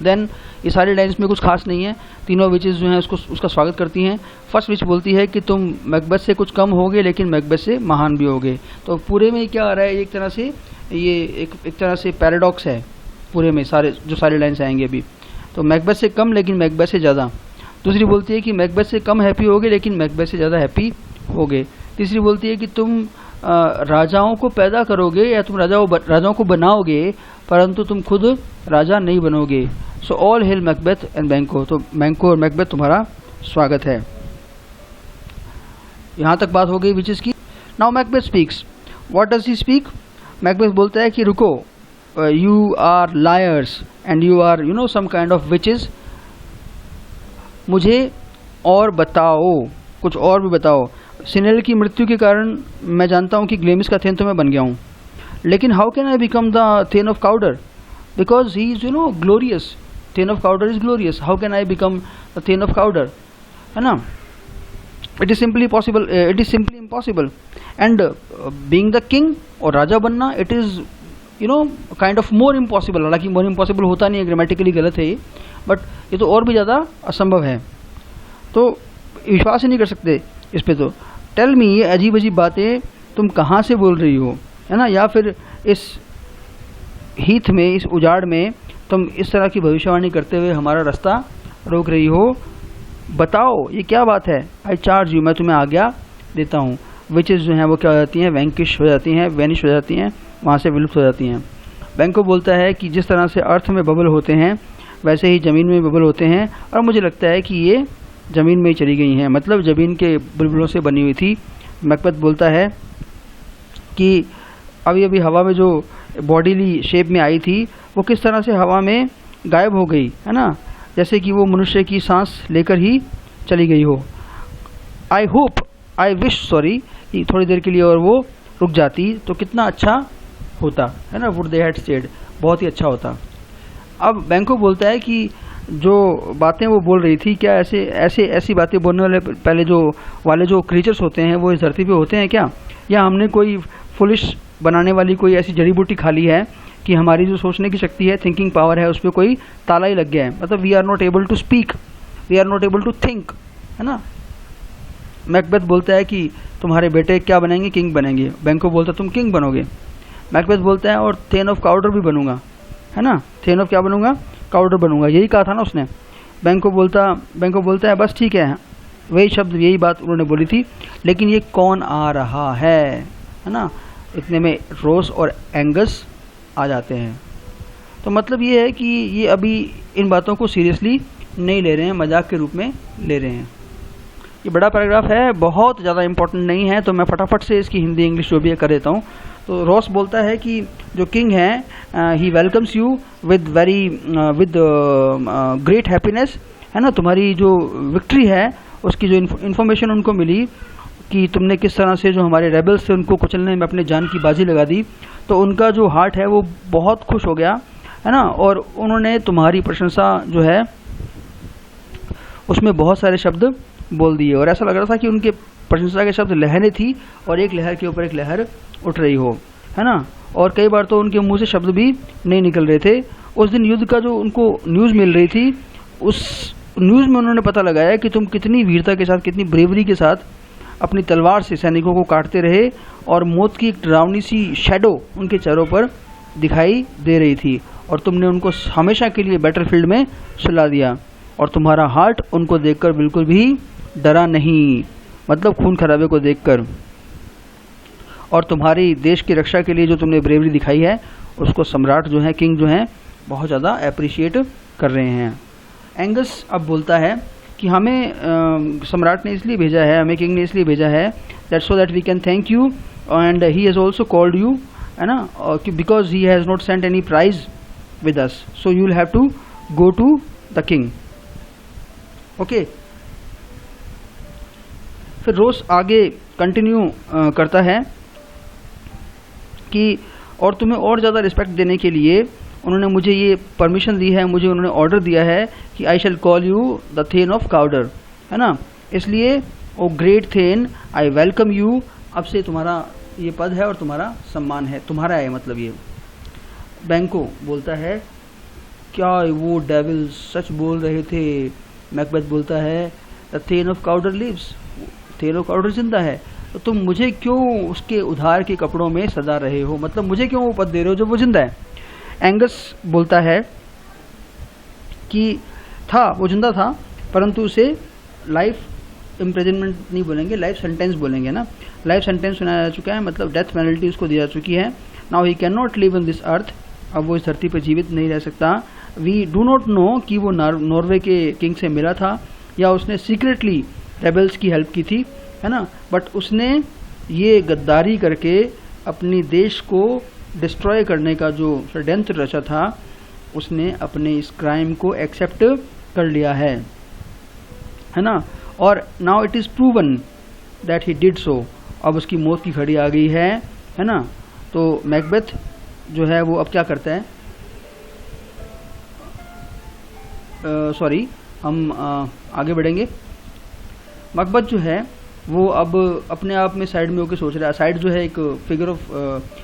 देन ये सारी लाइन्स में कुछ खास नहीं है, तीनों विचेस जो हैं उसका स्वागत करती हैं। फर्स्ट विच बोलती है कि तुम मकबत से कुछ कम होगे लेकिन मकबत से महान भी होगे। तो पूरे में क्या आ रहा है, एक तरह से ये एक तरह से पैराडॉक्स है पूरे में, सारी लाइन्स आएंगे अभी। तो मकबत से कम लेकिन मकबत से ज़्यादा। दूसरी बोलती है कि मकबत से कम हैप्पी होगे लेकिन मकबत से ज़्यादा हैप्पी होगे। तीसरी बोलती है कि तुम राजाओं को पैदा करोगे या तुम राजाओं को बनाओगे परंतु तुम खुद राजा नहीं बनोगे। So all hail Macbeth and बैंको। तो बैंको और मैकबेथ तुम्हारा स्वागत है। यहाँ तक बात हो गई विचेस की। Now Macbeth speaks. What does he speak? Macbeth बोलता है कि रुको, you are liars and you are some kind of witches. मुझे और बताओ, कुछ और भी बताओ। सिनेल की मृत्यु के कारण मैं जानता हूँ कि ग्लेमिस का थेन तो मैं बन गया हूँ, लेकिन how can I become the thane of Cawdor, because he is glorious. Thane of Cawdor is glorious, how can I become the thane of Cawdor, है ना। It is simply possible, it is simply impossible. And being the king, और राजा बनना, it is kind of more impossible. हालांकि more impossible होता नहीं है, grammatically गलत है ये, बट ये तो और भी ज़्यादा असंभव है। तो विश्वास ही नहीं कर सकते इस पे। तो टेल मी, ये अजीब अजीब बातें तुम कहाँ से बोल रही हो, है ना, या फिर इस हीथ में, इस उजाड़ में तुम इस तरह की भविष्यवाणी करते हुए हमारा रास्ता रोक रही हो। बताओ ये क्या बात है। आई चार्ज यू, मैं तुम्हें आज्ञा देता हूँ। विचेस जो हैं वो क्या हो जाती हैं, वैंकिश हो जाती हैं, वैनिश हो जाती हैं, वहाँ से विलुप्त हो जाती हैं। बैंको बोलता है कि जिस तरह से अर्थ में बबल होते हैं वैसे ही ज़मीन में बबल होते हैं, और मुझे लगता है कि ये ज़मीन में ही चली गई हैं, मतलब ज़मीन के बुलबुलों से बनी हुई थी। मैकबेथ बोलता है कि अभी अभी हवा में जो बॉडीली शेप में आई थी वो किस तरह से हवा में गायब हो गई, है ना, जैसे कि वो मनुष्य की सांस लेकर ही चली गई हो। आई विश कि थोड़ी देर के लिए और वो रुक जाती तो कितना अच्छा होता, है ना। वुड दे हैड स्टेड, बहुत ही अच्छा होता। अब बैंको बोलता है कि जो बातें वो बोल रही थी, क्या ऐसी बातें बोलने वाले जो क्रीचर्स होते हैं वो इस धरती पे होते हैं क्या, या हमने कोई फुलिश बनाने वाली कोई ऐसी जड़ी बूटी खा ली है कि हमारी जो सोचने की शक्ति है, थिंकिंग पावर है, उस पर कोई ताला ही लग गया है। मतलब we are not able to speak, we are not able to think, है ना। मैकबेथ बोलता है कि तुम्हारे बेटे क्या बनेंगे, किंग बनेंगे। बैंको बोलता है तुम किंग बनोगे। मैकबेथ बोलता है और थेन ऑफ काउडर भी बनूंगा, है ना। थेन ऑफ क्या बनूंगा, काउडर बनूंगा, यही कहा था ना उसने। बैंको बोलता है बस ठीक है, वही शब्द, यही बात उन्होंने बोली थी, लेकिन ये कौन आ रहा है ना। इतने में रोस और एंगस आ जाते हैं। तो मतलब ये है कि ये अभी इन बातों को सीरियसली नहीं ले रहे हैं, मजाक के रूप में ले रहे हैं। ये बड़ा पैराग्राफ है, बहुत ज़्यादा इंपॉर्टेंट नहीं है, तो मैं फटाफट से इसकी हिंदी इंग्लिश जो भी है कर देता हूँ। तो रॉस बोलता है कि जो किंग है he welcomes you with great happiness, है ना। तुम्हारी जो विक्ट्री है उसकी जो इन्फॉर्मेशन उनको मिली कि तुमने किस तरह से जो हमारे रेबल्स थे उनको कुचलने में अपने जान की बाजी लगा दी, तो उनका जो हार्ट है वो बहुत खुश हो गया। है ना। और उन्होंने तुम्हारी प्रशंसा जो है उसमें बहुत सारे शब्द बोल दिए, और ऐसा लग रहा था कि उनके प्रशंसा के शब्द लहरें थी और एक लहर के ऊपर एक लहर उठ रही हो, है ना। और कई बार तो उनके मुंह से शब्द भी नहीं निकल रहे थे। उस दिन युद्ध का जो उनको न्यूज़ मिल रही थी, उस न्यूज़ में उन्होंने पता लगाया कि तुम कितनी वीरता के साथ, कितनी ब्रेवरी के साथ अपनी तलवार से सैनिकों को काटते रहे, और मौत की एक डरावनी सी शैडो उनके चेहरों पर दिखाई दे रही थी, और तुमने उनको हमेशा के लिए बैटलफील्ड में सुला दिया, और तुम्हारा हार्ट उनको देखकर बिल्कुल भी डरा नहीं, मतलब खून खराबे को देखकर। और तुम्हारी देश की रक्षा के लिए जो तुमने ब्रेवरी दिखाई है उसको सम्राट जो है, किंग जो है, बहुत ज़्यादा अप्रिशिएट कर रहे हैं। एंगस अब बोलता है कि हमें सम्राट ने इसलिए भेजा है, हमें किंग ने इसलिए भेजा है, that so that we can thank you and he has also called you, है ना, because he has not sent any prize with us, so you will have to go to the king. Okay, फिर Ross आगे continue करता है कि और तुम्हें और ज़्यादा रिस्पेक्ट देने के लिए उन्होंने मुझे ये परमिशन दी है, मुझे उन्होंने ऑर्डर दिया है कि I shall call you the thane of Cawdor, है ना। इसलिए O great thane I welcome you, अब से तुम्हारा ये पद है और तुम्हारा सम्मान है, तुम्हारा है मतलब ये। बैंको बोलता है क्या वो डेविल सच बोल रहे थे। मैकबेथ बोलता है the thane of Cawdor lives, thane of Cawdor जिंदा है, तो तुम मुझे क्यों उसके उधार के कपड़ों में सजा रहे हो, मतलब मुझे क्यों वो पद दे रहे हो जब वो जिंदा है। एंगस बोलता है कि वो जिंदा था, परंतु उसे लाइफ इम्प्रिजनमेंट नहीं बोलेंगे, लाइफ सेंटेंस बोलेंगे ना। लाइफ सेंटेंस सुनाया जा चुका है, मतलब डेथ पेनल्टी उसको दी जा चुकी है। Now he can not live in this earth, अब वो इस धरती पर जीवित नहीं रह सकता। वी डू नॉट नो कि वो नॉर्वे के किंग से मिला था या उसने सीक्रेटली रेबल्स की हेल्प की थी, है ना, बट उसने ये गद्दारी करके अपनी देश को डिस्ट्रॉय करने का जो षड्यंत्र रचा था, उसने अपने इस क्राइम को एक्सेप्ट कर लिया है ना। और now it is proven that he did so, अब उसकी मौत की घड़ी आ गई है ना। तो मैकबेथ जो है वो अब क्या करता है, सॉरी हम आगे बढ़ेंगे। मैकबेथ जो है वो अब अपने आप में साइड में होकर सोच रहा है। साइड जो है एक फिगर ऑफ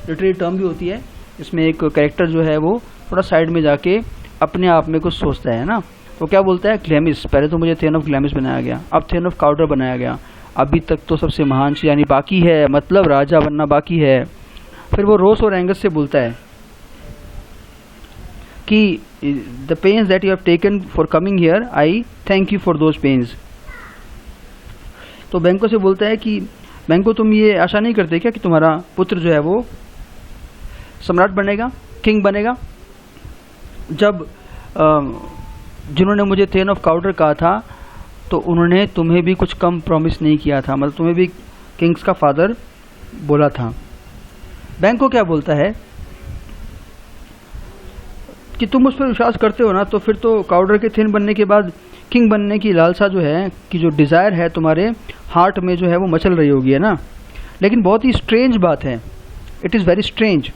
लिटरेरी टर्म भी होती है, इसमें एक कैरेक्टर जो है वो थोड़ा साइड में जाके अपने आप में कुछ सोचता है ना। तो क्या बोलता है, ग्लैमिस, पहले तो मुझे थेन ऑफ ग्लैमिस बनाया गया, अब थेन ऑफ काउडर बनाया गया, अभी तक तो सबसे महान यानी बाकी है, मतलब राजा बनना बाकी है। फिर वो रोस और एंगस से बोलता है कि the pains that you have taken for coming here, I thank you for those pains. तो बैंको से बोलता है कि बैंको तुम ये आशा नहीं करते क्या कि तुम्हारा पुत्र जो है वो सम्राट बनेगा, किंग बनेगा। जब जिन्होंने मुझे थेन ऑफ काउडर कहा था तो उन्होंने तुम्हें भी कुछ कम प्रॉमिस नहीं किया था, मतलब तुम्हें भी किंग्स का फादर बोला था। बैंको क्या बोलता है कि तुम उस पर विश्वास करते हो ना, तो फिर तो काउडर के थेन बनने के बाद किंग बनने की लालसा जो है, कि जो डिज़ायर है तुम्हारे हार्ट में जो है वो मचल रही होगी, है ना। लेकिन बहुत ही स्ट्रेंज बात है, इट इज़ वेरी स्ट्रेंज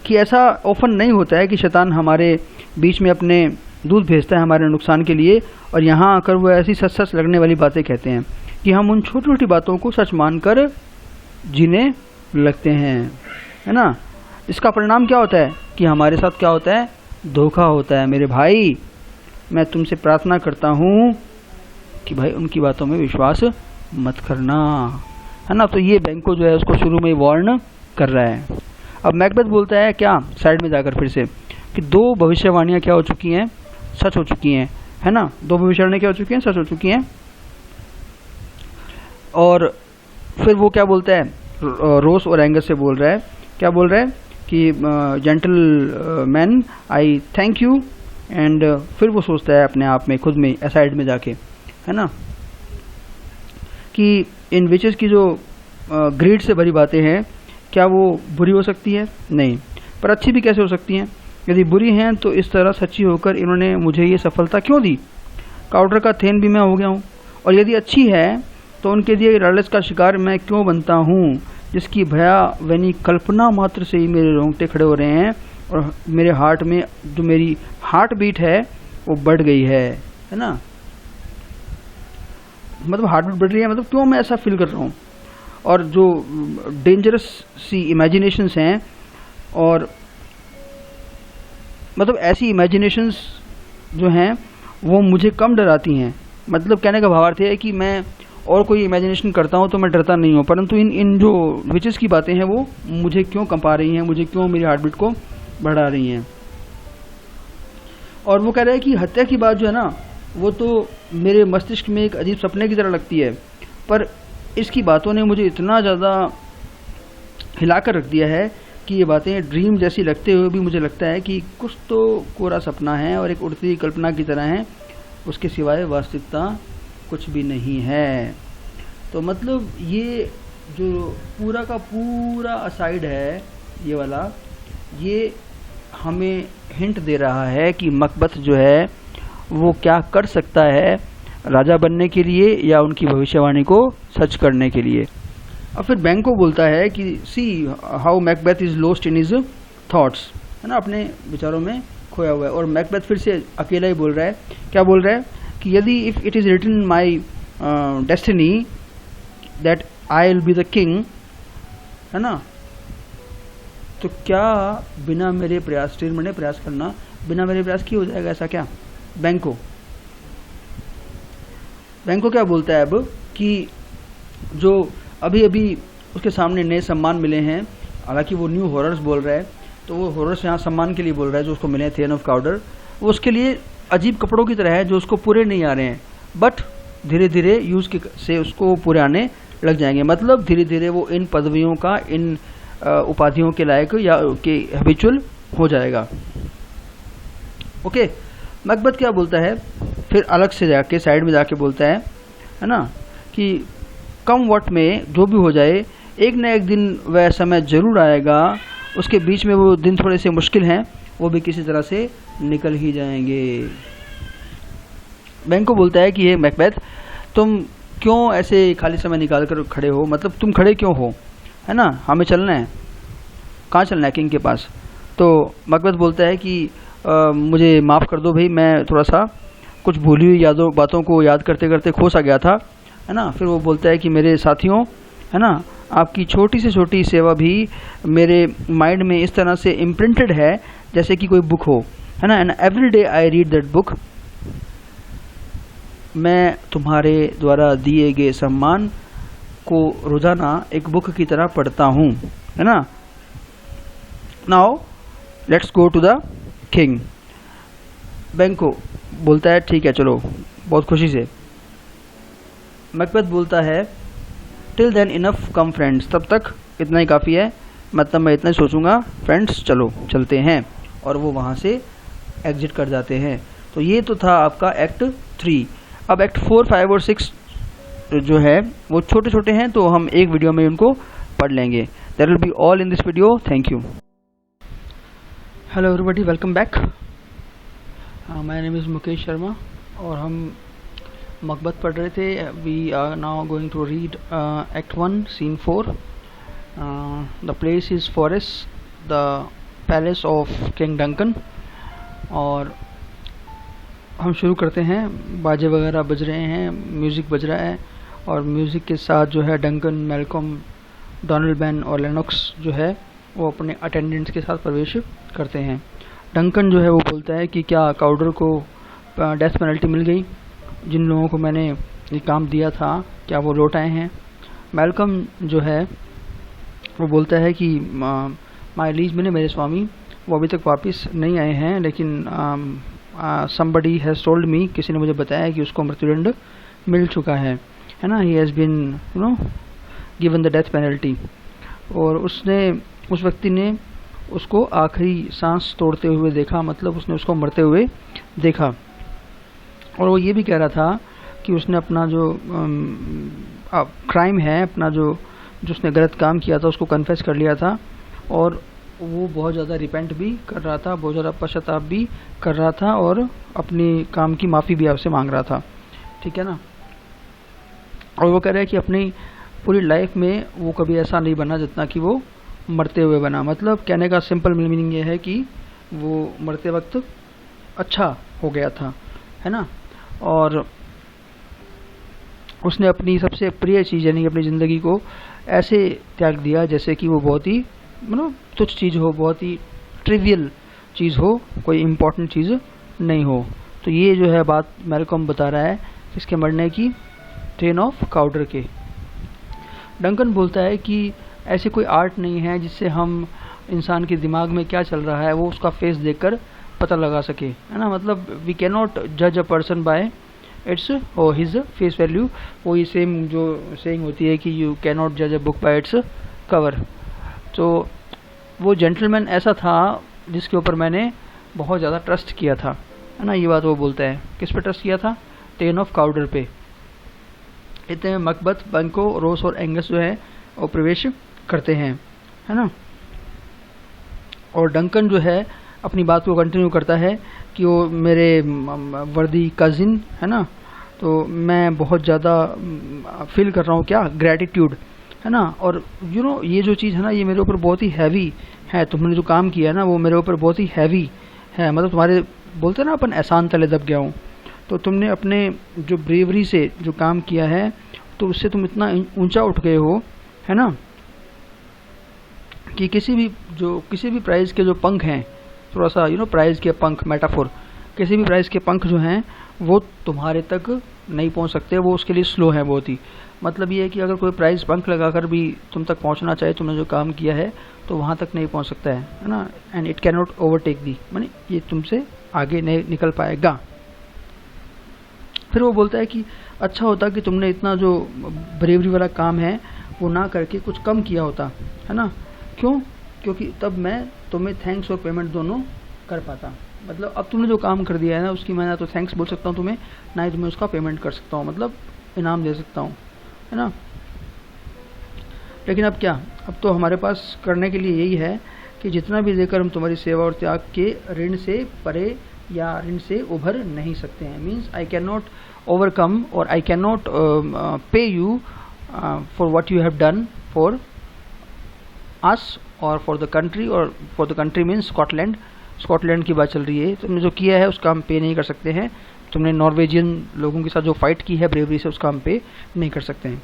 कि ऐसा ऑफन नहीं होता है कि शैतान हमारे बीच में अपने दूध भेजता है हमारे नुकसान के लिए, और यहाँ आकर वो ऐसी सच सच लगने वाली बातें कहते हैं कि हम उन छोटी छोटी बातों को सच मानकर जीने लगते हैं, है ना। इसका परिणाम क्या होता है कि हमारे साथ क्या होता है, धोखा होता है। मेरे भाई, मैं तुमसे प्रार्थना करता हूँ कि भाई उनकी बातों में विश्वास मत करना, है ना। तो ये बैंको जो है उसको शुरू में वार्न कर रहा है। अब मैकबेथ बोलता है क्या, साइड में जाकर फिर से, कि दो भविष्यवाणियाँ क्या हो चुकी हैं, सच हो चुकी हैं, है ना। दो भविष्यवाणियाँ क्या हो चुकी हैं, सच हो चुकी हैं। और फिर वो क्या बोलता है, रोस और एंगस से बोल रहा है, क्या बोल रहा है कि gentle man I thank you, and फिर वो सोचता है अपने आप में खुद में साइड में जाके, है ना, कि इन विचेस की जो ग्रीड से भरी बातें हैं, क्या वो बुरी हो सकती है, नहीं, पर अच्छी भी कैसे हो सकती हैं। यदि बुरी हैं तो इस तरह सच्ची होकर इन्होंने मुझे ये सफलता क्यों दी, काउडर का थेन भी मैं हो गया हूँ, और यदि अच्छी है तो उनके दिए लालच का शिकार मैं क्यों बनता हूँ, जिसकी भयावनी कल्पना मात्र से ही मेरे रोंगटे खड़े हो रहे हैं। और मेरे हार्ट में जो मेरी हार्ट बीट है वो बढ़ गई है ना। मतलब हार्ट बीट बढ़ रही है, मतलब क्यों मैं ऐसा फील कर रहा हूँ। और जो डेंजरस सी इमेजिनेशंस हैं, और मतलब ऐसी इमेजिनेशंस जो हैं वो मुझे कम डराती हैं। मतलब कहने का भावार्थ है कि मैं और कोई इमेजिनेशन करता हूँ तो मैं डरता नहीं हूँ, परंतु इन जो विचेस की बातें हैं वो मुझे क्यों कंपा रही हैं, मुझे क्यों मेरी हार्ट बीट को बढ़ा रही हैं। और वो कह रहा है कि हत्या की बात जो है ना वो तो मेरे मस्तिष्क में एक अजीब सपने की तरह लगती है, पर इसकी बातों ने मुझे इतना ज़्यादा हिला कर रख दिया है कि ये बातें ड्रीम जैसी लगते हुए भी मुझे लगता है कि कुछ तो कोरा सपना है और एक उड़ती हुई कल्पना की तरह है, उसके सिवाय वास्तविकता कुछ भी नहीं है। तो मतलब ये जो पूरा का पूरा असाइड है ये वाला, ये हमें हिंट दे रहा है कि मकबथ जो है वो क्या कर सकता है राजा बनने के लिए या उनकी भविष्यवाणी को सच करने के लिए। और फिर बैंको बोलता है कि see how Macbeth is lost in his thoughts, है ना, अपने विचारों में खोया हुआ है। और मैकबेथ फिर से अकेला ही बोल रहा है, क्या बोल रहा है कि यदि if it is written my destiny that I will be the king, है ना, तो क्या बिना मेरे प्रयास, मैंने प्रयास करना, बिना मेरे प्रयास किए हो जाएगा ऐसा क्या। बैंको क्या बोलता है अब कि जो अभी अभी उसके सामने नए सम्मान मिले हैं, हालांकि वो न्यू हॉरर्स बोल रहा है, तो वो हॉरर्स यहाँ सम्मान के लिए बोल रहा है जो उसको मिले हैं थियन ऑफ काउडर, वो उसके लिए अजीब कपड़ों की तरह है जो उसको पूरे नहीं आ रहे हैं, बट धीरे धीरे यूज से उसको पूरे आने लग जाएंगे। मतलब धीरे धीरे वो इन पदवियों का, इन उपाधियों के लायक या के हैबिचुअल हो जाएगा। ओके, मैकबेथ क्या बोलता है फिर अलग से जाके साइड में जाके बोलता है ना, कि कम वट में जो भी हो जाए एक न एक दिन वह समय जरूर आएगा, उसके बीच में वो दिन थोड़े से मुश्किल हैं, वो भी किसी तरह से निकल ही जाएंगे। बैंको बोलता है कि ये मैकबेथ तुम क्यों ऐसे खाली समय निकाल कर खड़े हो, मतलब तुम खड़े क्यों हो, है ना, हमें चलना है, कहाँ चलना है, किंग के पास। तो मैकबेथ बोलता है कि मुझे माफ़ कर दो भाई, मैं थोड़ा सा कुछ भूली हुई बातों को याद करते करते खो सा गया था, है ना। फिर वो बोलता है कि मेरे साथियों, है ना, आपकी छोटी से छोटी सेवा भी मेरे माइंड में इस तरह से इम्प्रिंटेड है जैसे कि कोई बुक हो, है ना, and every day I read that book, मैं तुम्हारे द्वारा दिए गए सम्मान को रोज़ाना एक बुक की तरह पढ़ता हूँ, है ना। Now let's go to the king. Banquo बोलता है ठीक है चलो, बहुत खुशी से। मैकबेथ बोलता है टिल देन इनफ कम फ्रेंड्स, तब तक इतना ही काफ़ी है, मतलब मैं इतना ही सोचूंगा, फ्रेंड्स चलो चलते हैं। और वो वहाँ से एग्जिट कर जाते हैं। तो ये तो था आपका एक्ट 3। अब एक्ट 4, 5 और 6 जो है वो छोटे छोटे हैं, तो हम एक वीडियो में उनको पढ़ लेंगे। That will be all in this video, thank you. Hello everybody, welcome back. My name is Mukesh Sharma और हम मकबथ पढ़ रहे थे। We are now going to read act 1 scene 4। The place is forest, the palace of king Duncan. और हम शुरू करते हैं। बाजे वगैरह बज रहे हैं, म्यूज़िक बज रहा है, और म्यूज़िक के साथ जो है डंकन, मैल्कॉम, डोनाल्ड बैन और लेनॉक्स जो है वो अपने अटेंडेंट्स के साथ प्रवेश करते हैं। डंकन जो है वो बोलता है कि क्या काउडर को डेथ पेनल्टी मिल गई, जिन लोगों को मैंने ये काम दिया था क्या वो लौट आए हैं। मैल्कम जो है वो बोलता है कि माय लीज मैंने, मेरे स्वामी वो अभी तक वापस नहीं आए हैं, लेकिन somebody has told me, किसी ने मुझे बताया कि उसको मृत्युदंड मिल चुका है ना, he has been given the death penalty। और उस व्यक्ति ने उसको आखिरी सांस तोड़ते हुए देखा, मतलब उसने उसको मरते हुए देखा। और वो ये भी कह रहा था कि उसने अपना जो क्राइम है, अपना जो उसने गलत काम किया था उसको कन्फेस कर लिया था, और वो बहुत ज़्यादा रिपेंट भी कर रहा था, बहुत ज़्यादा पश्चाताप भी कर रहा था, और अपने काम की माफ़ी भी आपसे मांग रहा था, ठीक है ना। और वो कह रहा है कि अपनी पूरी लाइफ में वो कभी ऐसा नहीं बना जितना कि वो मरते हुए बना। मतलब कहने का सिंपल मीनिंग ये है कि वो मरते वक्त अच्छा हो गया था, है ना। और उसने अपनी सबसे प्रिय चीज़ यानी अपनी ज़िंदगी को ऐसे त्याग दिया जैसे कि वो बहुत ही तुच्छ चीज़ हो, बहुत ही ट्रिवियल चीज़ हो, कोई इम्पोर्टेंट चीज़ नहीं हो। तो ये जो है बात मैल्कॉम बता रहा है इसके मरने की, ट्रेन ऑफ काउडर के। डंकन बोलता है कि ऐसी कोई आर्ट नहीं है जिससे हम इंसान के दिमाग में क्या चल रहा है वो उसका फेस देखकर पता लगा सके, है ना। मतलब वी कैन नॉट जज अ पर्सन बाय इट्स और हिज फेस वैल्यू। वो ये सेम जो सेइंग होती है कि यू कैन नॉट जज a book by its cover. तो वो जेंटलमैन ऐसा था जिसके ऊपर मैंने बहुत ज़्यादा ट्रस्ट किया था, है ना। ये बात वो बोलता है। किस पे ट्रस्ट किया था? ट्रेन ऑफ काउडर पे। इतने में मकबथ, बैंको, रोस और एंगस जो है वो प्रवेश करते हैं, है ना। और डंकन जो है अपनी बात को कंटिन्यू करता है कि वो मेरे वर्दी कज़िन, है ना। तो मैं बहुत ज़्यादा फील कर रहा हूँ क्या, ग्रैटिट्यूड, है ना। और ये जो चीज़ है ना ये मेरे ऊपर बहुत ही हैवी है। तुमने जो काम किया है ना वो मेरे ऊपर बहुत ही हैवी है। मतलब तुम्हारे बोलते हैं ना अपन एहसान तले दब गया हूँ। तो तुमने अपने जो ब्रेवरी से जो काम किया है तो उससे तुम इतना ऊंचा उठ गए हो, है ना, कि किसी भी प्राइज़ के जो पंख हैं, थोड़ा सा प्राइज़ के पंख मेटाफोर, किसी भी प्राइज़ के पंख जो हैं वो तुम्हारे तक नहीं पहुंच सकते, वो उसके लिए स्लो हैं बहुत ही। मतलब ये है कि अगर कोई प्राइज़ पंख लगाकर भी तुम तक पहुंचना चाहे, तुमने जो काम किया है तो वहाँ तक नहीं पहुंच सकता है ना। And it can not overtake thee, माने ये तुमसे आगे नहीं निकल पाएगा। फिर वो बोलता है कि अच्छा होता कि तुमने इतना जो ब्रेवरी वाला काम है वो ना करके कुछ कम किया होता, है ना। क्यों? क्योंकि तब मैं तुम्हें थैंक्स और पेमेंट दोनों कर पाता। मतलब अब तुमने जो काम कर दिया है ना उसकी मैं ना तो थैंक्स बोल सकता हूँ तुम्हें, ना ही तुम्हें उसका पेमेंट कर सकता हूँ, मतलब इनाम दे सकता हूँ, है ना। लेकिन अब क्या, अब तो हमारे पास करने के लिए यही है कि जितना भी देकर हम तुम्हारी सेवा और त्याग के ऋण से परे या ऋण से उभर नहीं सकते हैं। Means I can not overcome और आई कैन नॉट पे you for what you have done for us और फॉर द कंट्री, और for the country means Scotland की बात चल रही है। तुमने जो किया है उसका हम पे नहीं कर सकते हैं। तुमने नॉर्वेजियन लोगों के साथ जो फाइट की है ब्रेवरी से उसका हम पे नहीं कर सकते हैं।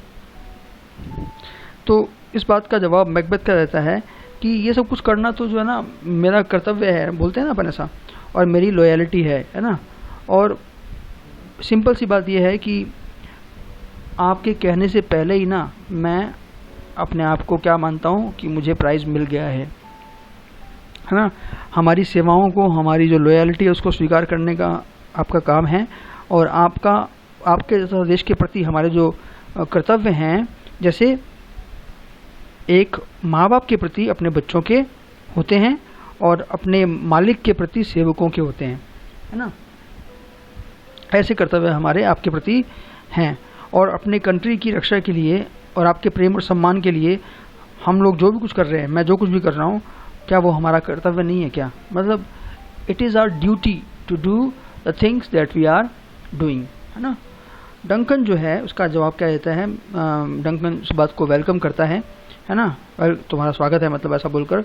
तो इस बात का जवाब मैकबेथ का रहता है कि ये सब कुछ करना तो जो है ना मेरा कर्तव्य है, बोलते हैं ना अपन ऐसा, और मेरी लॉयल्टी है ना। और सिंपल सी बात यह है कि आपके कहने से पहले ही ना मैं अपने आप को क्या मानता हूँ कि मुझे प्राइज़ मिल गया है ना। हमारी सेवाओं को, हमारी जो लॉयल्टी है उसको स्वीकार करने का आपका काम है, और आपके देश के प्रति हमारे जो कर्तव्य हैं, जैसे एक माँ बाप के प्रति अपने बच्चों के होते हैं और अपने मालिक के प्रति सेवकों के होते हैं, है ना। ऐसे कर्तव्य हमारे आपके प्रति हैं। और अपने कंट्री की रक्षा के लिए और आपके प्रेम और सम्मान के लिए हम लोग जो भी कुछ कर रहे हैं, मैं जो कुछ भी कर रहा हूँ, क्या वो हमारा कर्तव्य नहीं है क्या? मतलब it is our duty to do the things that we are doing, है ना। डंकन जो है उसका जवाब क्या देता है? डंकन इस बात को वेलकम करता है ना, तुम्हारा स्वागत है मतलब ऐसा बोलकर।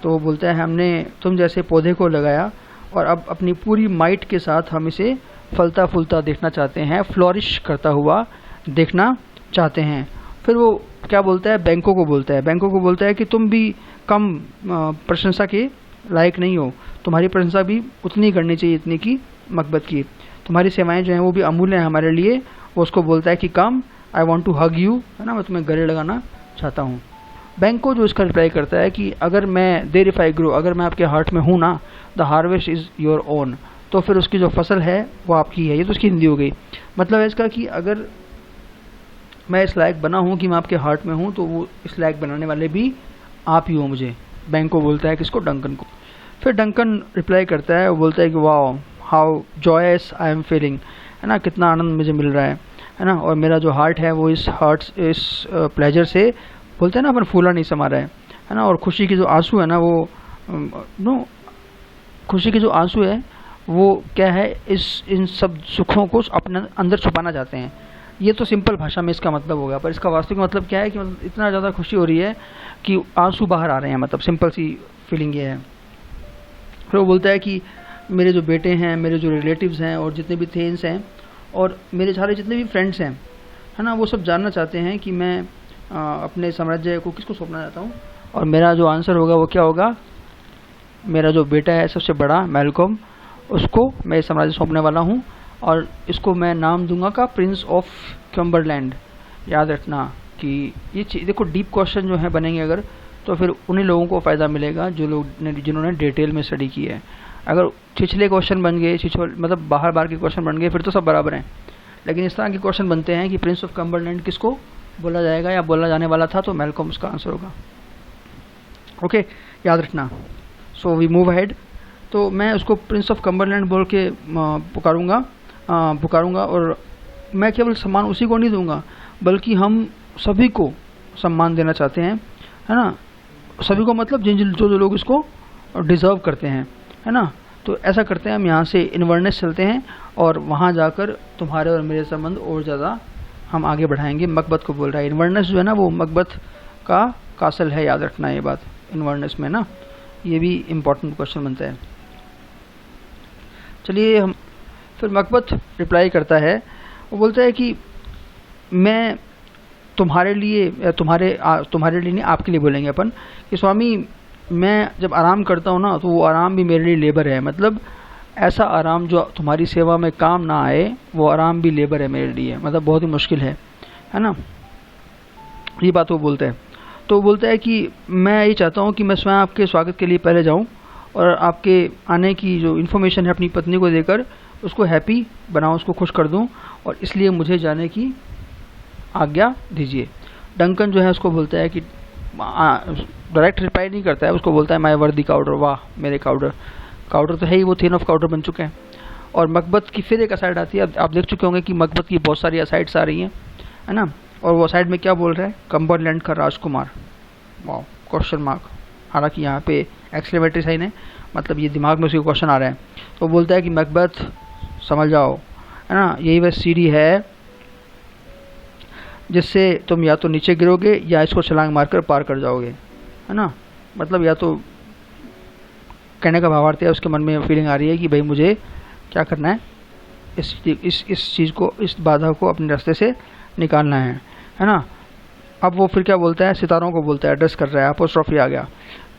तो वो बोलता है हमने तुम जैसे पौधे को लगाया और अब अपनी पूरी माइट के साथ हम इसे फलता फूलता देखना चाहते हैं, फ्लोरिश करता हुआ देखना चाहते हैं। फिर वो क्या बोलता है? बैंकों को बोलता है कि तुम भी कम प्रशंसा के लायक नहीं हो, तुम्हारी प्रशंसा भी उतनी करनी चाहिए इतनी की मकबथ की। तुम्हारी सेवाएं जो हैं वो भी अमूल्य हैं हमारे लिए। वो उसको बोलता है कि come, I want to hug you, है ना, मैं तुम्हें गले लगाना चाहता हूँ। बैंको जो इसका रिप्लाई करता है कि अगर मैं देयर इफ आई ग्रो, अगर मैं आपके हार्ट में हूँ ना, the harvest is your own, तो फिर उसकी जो फसल है वो आपकी है। ये तो उसकी हिंदी हो गई। मतलब है इसका कि अगर मैं इस लायक बना हूँ कि मैं आपके हार्ट में हूँ तो वो इस लायक बनाने वाले भी आप ही हो मुझे। बैंको बोलता है किसको? डंकन को। फिर डंकन रिप्लाई करता है, वो बोलता है कि wow how joyous I am feeling, है ना, कितना आनंद मुझे मिल रहा है ना। और मेरा जो हार्ट है वो इस प्लेजर से, बोलते हैं ना अपन, फूला नहीं समा रहा है ना। और खुशी के जो आंसू है ना वो खुशी के जो आंसू है वो क्या है, इन सब सुखों को अपने अंदर छुपाना चाहते हैं ये तो सिंपल भाषा में इसका मतलब होगा, पर इसका वास्तविक मतलब क्या है कि मतलब इतना ज़्यादा खुशी हो रही है कि आंसू बाहर आ रहे हैं, मतलब सिंपल सी फीलिंग ये है। फिर वो बोलता है कि मेरे जो बेटे हैं, मेरे जो रिलेटिव्स हैं और जितने भी थेन्स हैं और मेरे सारे जितने भी फ्रेंड्स हैं, है ना, वो सब जानना चाहते हैं कि मैं अपने साम्राज्य को किसको सौंपना चाहता हूँ। और मेरा जो आंसर होगा वो क्या होगा, मेरा जो बेटा है सबसे बड़ा मैल्कम, उसको मैं साम्राज्य सौंपने वाला हूँ और इसको मैं नाम दूंगा का प्रिंस ऑफ कम्बरलैंड। याद रखना कि ये चीज़ देखो, डीप क्वेश्चन जो है बनेंगे अगर, तो फिर उन्हीं लोगों को फ़ायदा मिलेगा जो लोग जिन्होंने डिटेल में स्टडी की है। अगर छिछले क्वेश्चन बन गए, मतलब बाहर बाहर के क्वेश्चन बन गए, फिर तो सब बराबर हैं। लेकिन इस तरह के क्वेश्चन बनते हैं कि प्रिंस ऑफ कम्बरलैंड किसको बोला जाएगा या बोला जाने वाला था, तो मैल्कम उसका आंसर होगा। ओके, याद रखना। So we move ahead. तो मैं उसको प्रिंस ऑफ कम्बरलैंड बोल के पुकारूंगा और मैं केवल सम्मान उसी को नहीं दूंगा, बल्कि हम सभी को सम्मान देना चाहते हैं, है ना। सभी को मतलब जो लोग इसको डिज़र्व करते हैं, है ना। तो ऐसा करते हैं, हम यहाँ से इन्वर्नेस चलते हैं और वहाँ जाकर तुम्हारे और मेरे संबंध और ज़्यादा हम आगे बढ़ाएंगे। मकबत को बोल रहा है। इन्वर्नेस जो है ना, वो मकबत का कासल है, याद रखना ये बात। इन्वर्नेस में ना, ये भी इम्पोर्टेंट क्वेश्चन बनता है। चलिए, हम फिर मकबत रिप्लाई करता है, वो बोलता है कि मैं तुम्हारे लिए तुम्हारे लिए नहीं, आपके लिए बोलेंगे अपन, कि स्वामी मैं जब आराम करता हूँ ना, तो वो आराम भी मेरे लिए लेबर है। मतलब ऐसा आराम जो तुम्हारी सेवा में काम ना आए, वो आराम भी लेबर है मेरे लिए, मतलब बहुत ही मुश्किल है ना। ये बात वो बोलता है। तो वो बोलता है कि मैं ये चाहता हूँ कि मैं स्वयं आपके स्वागत के लिए पहले जाऊँ और आपके आने की जो इन्फॉर्मेशन है अपनी पत्नी को देकर उसको हैप्पी बनाऊँ, उसको खुश कर दूँ, और इसलिए मुझे जाने की आज्ञा दीजिए। डंकन जो है उसको बोलता है कि डायरेक्ट रिप्लाई नहीं करता है, उसको बोलता है माय वर्दी काउडर, वाह मेरे काउडर तो है ही, वो थेन ऑफ काउडर बन चुके हैं। और मकबत की फिर एक असाइड आती है। अब आप देख चुके होंगे कि मकबत की बहुत सारी असाइड्स आ रही हैं, है ना। और वो असाइड में क्या बोल रहा है, कम्बरलैंड का राजकुमार, वाह क्वेश्चन मार्क। हालांकि यहाँ पे एक्सक्लेमेटरी साइन है, मतलब ये दिमाग में उसके क्वेश्चन आ रहा है। तो बोलता है कि मकबत समझ जाओ, है ना, यही वह सीढ़ी है जिससे तुम या तो नीचे गिरोगे या इसको छलांग मारकर पार कर जाओगे, है ना। मतलब या तो कहने का भावार्थ है, उसके मन में फीलिंग आ रही है कि भाई मुझे क्या करना है, इस चीज़ को, इस बाधा को अपने रास्ते से निकालना है ना। अब वो फिर क्या बोलता है, सितारों को बोलता है, एड्रेस कर रहा है, अपोस्ट्रोफी आ गया।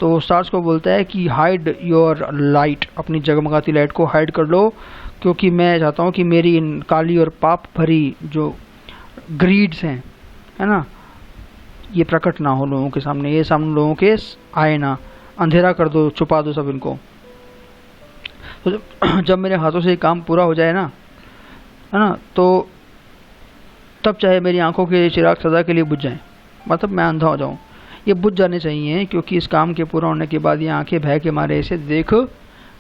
तो स्टार्स को बोलता है कि हाइड योर लाइट, अपनी जगमगाती लाइट को हाइड कर लो, क्योंकि मैं चाहता हूँ कि मेरी इन काली और पाप भरी जो ग्रीड्स हैं, है ना, ये प्रकट ना हो लोगों के सामने, ये सामने लोगों के आए ना, अंधेरा कर दो, छुपा दो सब इनको। तो जब मेरे हाथों से ये काम पूरा हो जाए ना, है ना, तो तब चाहे मेरी आंखों के चिराग सदा के लिए बुझ जाएं, मतलब मैं अंधा हो जाऊं, ये बुझ जाने चाहिए, क्योंकि इस काम के पूरा होने के बाद ये आंखें भय के मारे इसे देख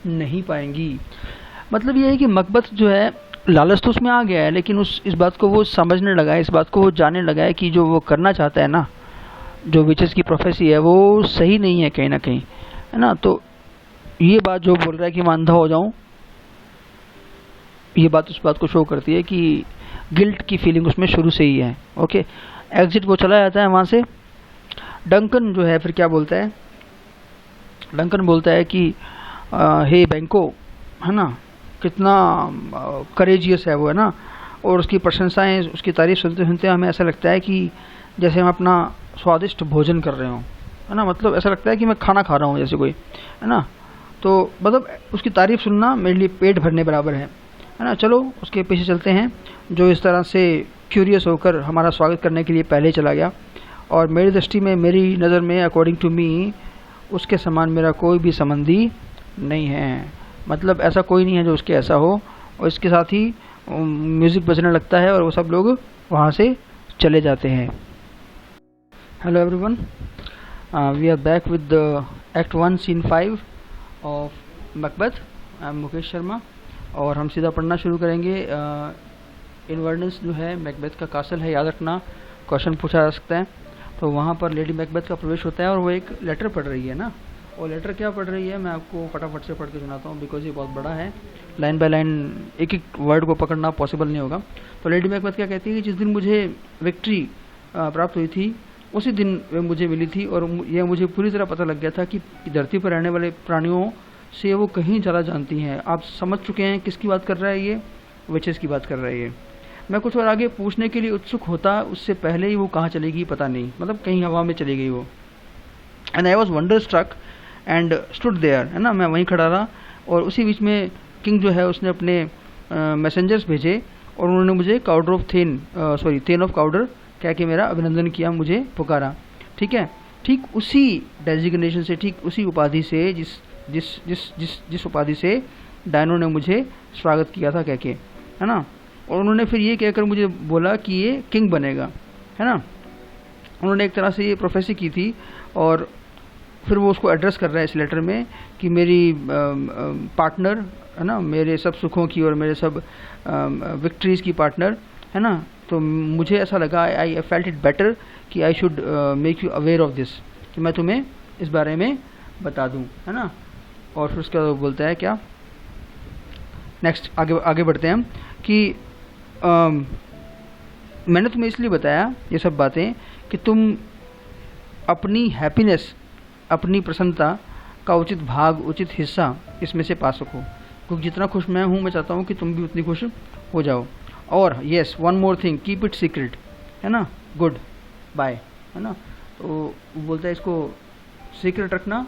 नहीं पाएंगी। मतलब ये है कि मकबत जो है, लालच तो उसमें आ गया है, लेकिन इस बात को वो समझने लगा है, इस बात को वो जानने लगा है कि जो वो करना चाहता है ना, जो विचेस की प्रोफेसी है, वो सही नहीं है कहीं ना कहीं, है ना। तो ये बात जो बोल रहा है कि मैं अंधा हो जाऊं, ये बात उस बात को शो करती है कि गिल्ट की फीलिंग उसमें शुरू से ही है। ओके, एग्जिट वो चला जाता है वहाँ से। डंकन जो है फिर क्या बोलता है, डंकन बोलता है कि हे बैंको, है ना, कितना करेजियस है वो, है ना। और उसकी प्रशंसाएं, उसकी तारीफ सुनते सुनते हमें ऐसा लगता है कि जैसे हम अपना स्वादिष्ट भोजन कर रहे हों, है ना। मतलब ऐसा लगता है कि मैं खाना खा रहा हूँ जैसे कोई, है ना। तो मतलब उसकी तारीफ सुनना मेरे लिए पेट भरने बराबर है ना। चलो उसके पीछे चलते हैं, जो इस तरह से क्यूरियस होकर हमारा स्वागत करने के लिए पहले चला गया। और मेरी दृष्टि में, मेरी नज़र में, अकॉर्डिंग टू मी, उसके समान मेरा कोई भी संबंधी नहीं है। मतलब ऐसा कोई नहीं है जो उसके ऐसा हो। और इसके साथ ही म्यूज़िक बजने लगता है और वो सब लोग वहाँ से चले जाते हैं। Hello everyone, we are back with act 1 scene 5 of Macbeth. I am Mukesh Sharma और हम सीधा पढ़ना शुरू करेंगे। इन्वर्नेस जो है मैकबेथ का कासल है, याद रखना, क्वेश्चन पूछा जा सकता है। तो वहाँ पर लेडी मैकबेथ का प्रवेश होता है और वो एक लेटर पढ़ रही है ना, और लेटर क्या पढ़ रही है मैं आपको फटाफट से पढ़ के सुनाता हूँ, बिकॉज ये बहुत बड़ा है, लाइन बाय लाइन एक एक वर्ड को पकड़ना पॉसिबल नहीं होगा। तो लेडी मैकबेथ क्या कहती है कि जिस दिन मुझे विक्ट्री प्राप्त हुई थी उसी दिन वे मुझे मिली थी, और यह मुझे पूरी तरह पता लग गया था कि धरती पर रहने वाले प्राणियों से वो कहीं ज़्यादा जानती हैं। आप समझ चुके हैं किसकी बात कर रहा है ये, विचेस की बात कर रहा है ये। मैं कुछ और आगे पूछने के लिए उत्सुक होता उससे पहले ही वो कहाँ चलेगी पता नहीं, मतलब कहीं हवा में चली गई वो। And I was wonder struck and stood there, है ना, मैं वहीं खड़ा रहा। और उसी बीच में किंग जो है उसने अपने मैसेंजर्स भेजे और उन्होंने मुझे काउडर ऑफ थेन ऑफ काउडर कह के मेरा अभिनंदन किया, मुझे पुकारा। ठीक है, ठीक उसी डेजिग्नेशन से, ठीक उसी उपाधि से जिस उपाधि से डायनो ने मुझे स्वागत किया था कह के, है ना। और उन्होंने फिर ये कहकर मुझे बोला कि ये किंग बनेगा, है ना। उन्होंने एक तरह से ये प्रोफेसी की थी। और फिर वो उसको एड्रेस कर रहा है इस लेटर में कि मेरी पार्टनर, है ना, मेरे सब सुखों की और मेरे सब विक्ट्रीज़ की पार्टनर, है ना। तो मुझे ऐसा लगा, आई फेल्ट इट बेटर कि I should make you aware of this, कि मैं तुम्हें इस बारे में बता दूं, है ना। और फिर उसका बोलता है क्या, नेक्स्ट आगे बढ़ते हैं हम कि मैंने तुम्हें इसलिए बताया ये सब बातें कि तुम अपनी हैप्पीनेस, अपनी प्रसन्नता का उचित भाग, उचित हिस्सा इसमें से पा सको, क्योंकि जितना खुश मैं हूँ मैं चाहता हूँ कि तुम भी उतनी खुश हो जाओ। और yes, one more thing, keep it secret, है ना, गुड बाय, है ना। तो वो बोलता है इसको सीक्रेट रखना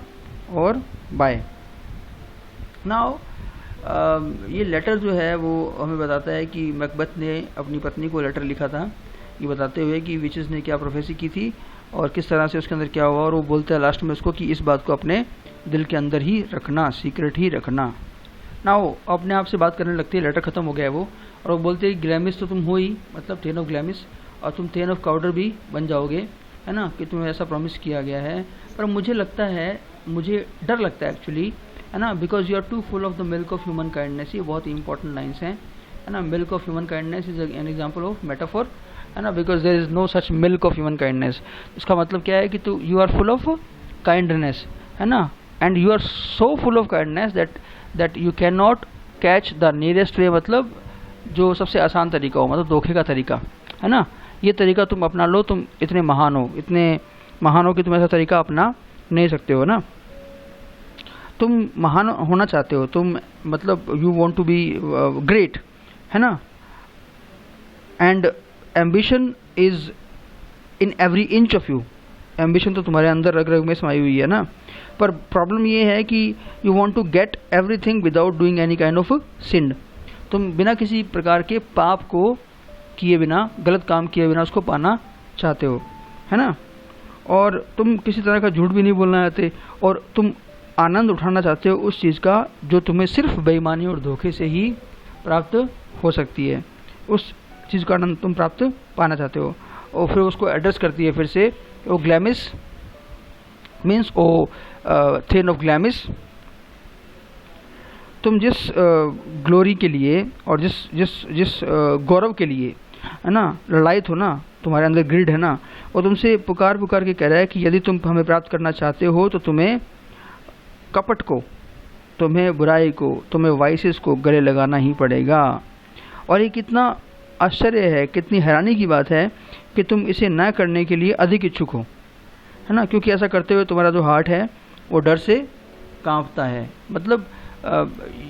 और बाय। नाउ ये लेटर जो है वो हमें बताता है कि मैकबेथ ने अपनी पत्नी को लेटर लिखा था, ये बताते हुए कि विचेस ने क्या प्रोफेसी की थी और किस तरह से उसके अंदर क्या हुआ। और वो बोलता है लास्ट में उसको कि इस बात को अपने दिल के अंदर ही रखना, सीक्रेट ही रखना ना। वो अपने आप से बात करने लगती है, लेटर ख़त्म हो गया है वो, और वो बोलते हैं ग्लैमिस तो तुम हो ही, मतलब थेन ऑफ ग्लैमिस, और तुम थेन ऑफ काउडर भी बन जाओगे, है ना, कि तुम्हें ऐसा प्रॉमिस किया गया है। पर मुझे लगता है, मुझे डर लगता है एक्चुअली, है ना, because you are too full of the milk of human kindness. ये बहुत ही इंपॉर्टेंट लाइन्स हैं, है ना। Milk of human kindness is an example of metaphor, है ना, because there is no such milk of human kindness. इसका मतलब क्या है कि तू you are full of kindness, है ना, and you are so full of kindness that you can not catch the nearest वे, मतलब जो सबसे आसान तरीका हो, मतलब धोखे का तरीका, है ना। ये तरीका तुम अपना लो, तुम इतने महान हो कि तुम ऐसा तरीका अपना नहीं सकते हो ना। तुम महान होना चाहते हो, तुम मतलब you want to be great, है ना। And ambition is in every inch of you, ambition तो तुम्हारे अंदर रग रग में समाई हुई है ना। पर प्रॉब्लम ये है कि you want to get everything without doing any kind of sin. तुम बिना किसी प्रकार के पाप को किए बिना, गलत काम किए बिना उसको पाना चाहते हो, है ना। और तुम किसी तरह का झूठ भी नहीं बोलना चाहते, और तुम आनंद उठाना चाहते हो उस चीज़ का जो तुम्हें सिर्फ बेईमानी और धोखे से ही प्राप्त हो सकती है। उस चीज़ का आनंद तुम प्राप्त पाना चाहते हो। और फिर उसको एड्रेस करती है फिर से, वो ग्लैमिस मीन्स ओ थेन ऑफ ग्लैमिस, तुम जिस ग्लोरी के लिए और जिस गौरव के लिए, है ना, ललायत हो ना, तुम्हारे अंदर ग्रिड है ना, और तुमसे पुकार के कह रहा है कि यदि तुम हमें प्राप्त करना चाहते हो तो तुम्हें कपट को, तुम्हें बुराई को, तुम्हें वाइसेस को गले लगाना ही पड़ेगा। और ये कितना आश्चर्य है, कितनी हैरानी की बात है कि तुम इसे न करने के लिए अधिक इच्छुक हो, है ना, क्योंकि ऐसा करते हुए तुम्हारा जो हार्ट है वो डर से कांपता है। मतलब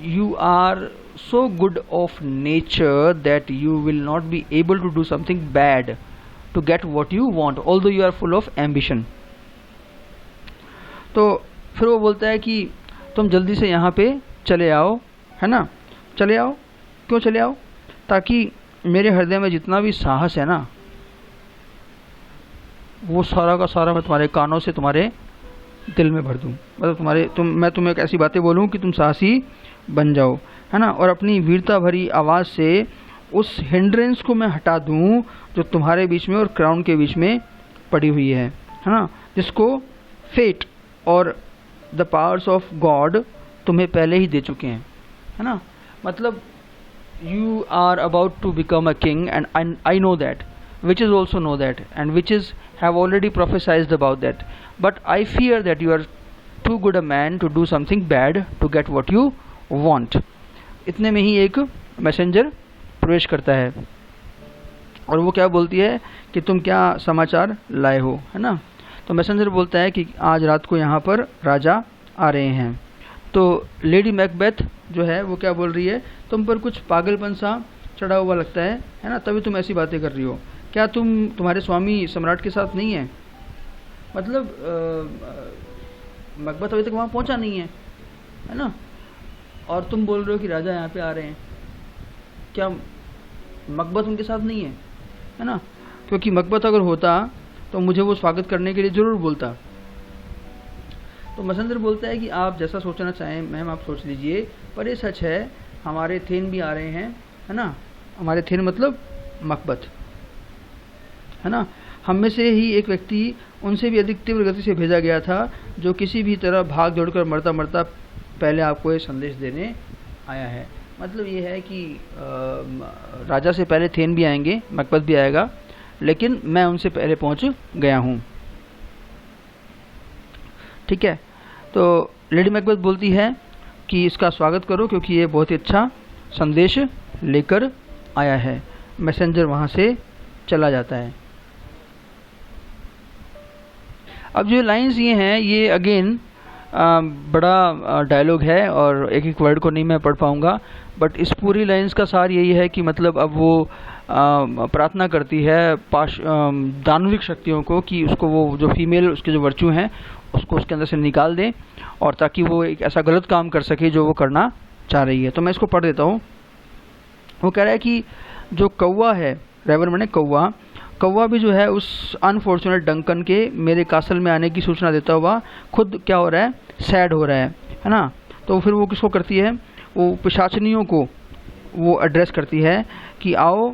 you are so good of nature that you will not be able to do something bad to get what you want, although you are full of ambition. तो फिर वो बोलता है कि तुम जल्दी से यहाँ पे चले आओ, है ना, चले आओ। क्यों चले आओ? ताकि मेरे हृदय में जितना भी साहस है ना, वो सारा का सारा मैं तुम्हारे कानों से तुम्हारे दिल में भर दूँ। मतलब मैं तुम्हें एक ऐसी बातें बोलूँ कि तुम साहसी बन जाओ, है ना। और अपनी वीरता भरी आवाज़ से उस हिंड्रेंस को मैं हटा दूँ जो तुम्हारे बीच में और क्राउन के बीच में पड़ी हुई है ना, जिसको फेट और द पावर्स ऑफ गॉड तुम्हें पहले ही दे चुके हैं, है ना। मतलब you are about to become a king, and I know that, witches also know that, and witches have already prophesied about that, but I fear that you are too good a man to do something bad to get what you want. इतने में ही एक messenger प्रवेश करता है और वो क्या बोलती है कि तुम क्या समाचार लाए हो, है ना। तो मैसेंजर बोलता है कि आज रात को यहाँ पर राजा आ रहे हैं। तो लेडी मैकबेथ जो है वो क्या बोल रही है, तुम पर कुछ पागलपन सा चढ़ा हुआ लगता है ना, तभी तुम ऐसी बातें कर रही हो। क्या तुम्हारे स्वामी सम्राट के साथ नहीं है? मतलब मैकबेथ अभी तक वहाँ पहुँचा नहीं है ना, और तुम बोल रहे हो कि राजा यहाँ पे आ रहे हैं। क्या मैकबेथ उनके साथ नहीं है ना? क्योंकि मैकबेथ अगर होता तो मुझे वो स्वागत करने के लिए ज़रूर बोलता। तो मैसेंजर बोलता है कि आप जैसा सोचना चाहें मैम आप सोच लीजिए, पर ये सच है हमारे थेन भी आ रहे हैं, है ना। हमारे थेन मतलब मैकबेथ, है ना। हम में से ही एक व्यक्ति उनसे भी अधिक तीव्र गति से भेजा गया था, जो किसी भी तरह भाग दौड़कर मरता मरता पहले आपको ये संदेश देने आया है। मतलब ये है कि राजा से पहले थेन भी आएंगे, मैकबेथ भी आएगा, लेकिन मैं उनसे पहले पहुंच गया हूं। ठीक है। तो लेडी मैकबेथ बोलती है कि इसका स्वागत करो क्योंकि ये बहुत ही अच्छा संदेश लेकर आया है। मैसेंजर वहां से चला जाता है। अब जो लाइंस ये हैं ये अगेन बड़ा डायलॉग है और एक एक वर्ड को नहीं मैं पढ़ पाऊंगा, बट इस पूरी लाइंस का सार यही है कि मतलब अब वो प्रार्थना करती है दानविक शक्तियों को कि उसको वो जो फीमेल उसके जो वर्चू हैं उसको उसके अंदर से निकाल दें, और ताकि वो एक ऐसा गलत काम कर सके जो वो करना चाह रही है। तो मैं इसको पढ़ देता हूँ। वो कह रहा है कि जो कौवा है, रेवन मैंने कौवा भी जो है उस अनफॉर्चुनेट डंकन के मेरे कासल में आने की सूचना देता हुआ खुद क्या हो रहा है, सैड हो रहा है ना। तो फिर वो किसको करती है, वो पिशाचनियों को वो एड्रेस करती है कि आओ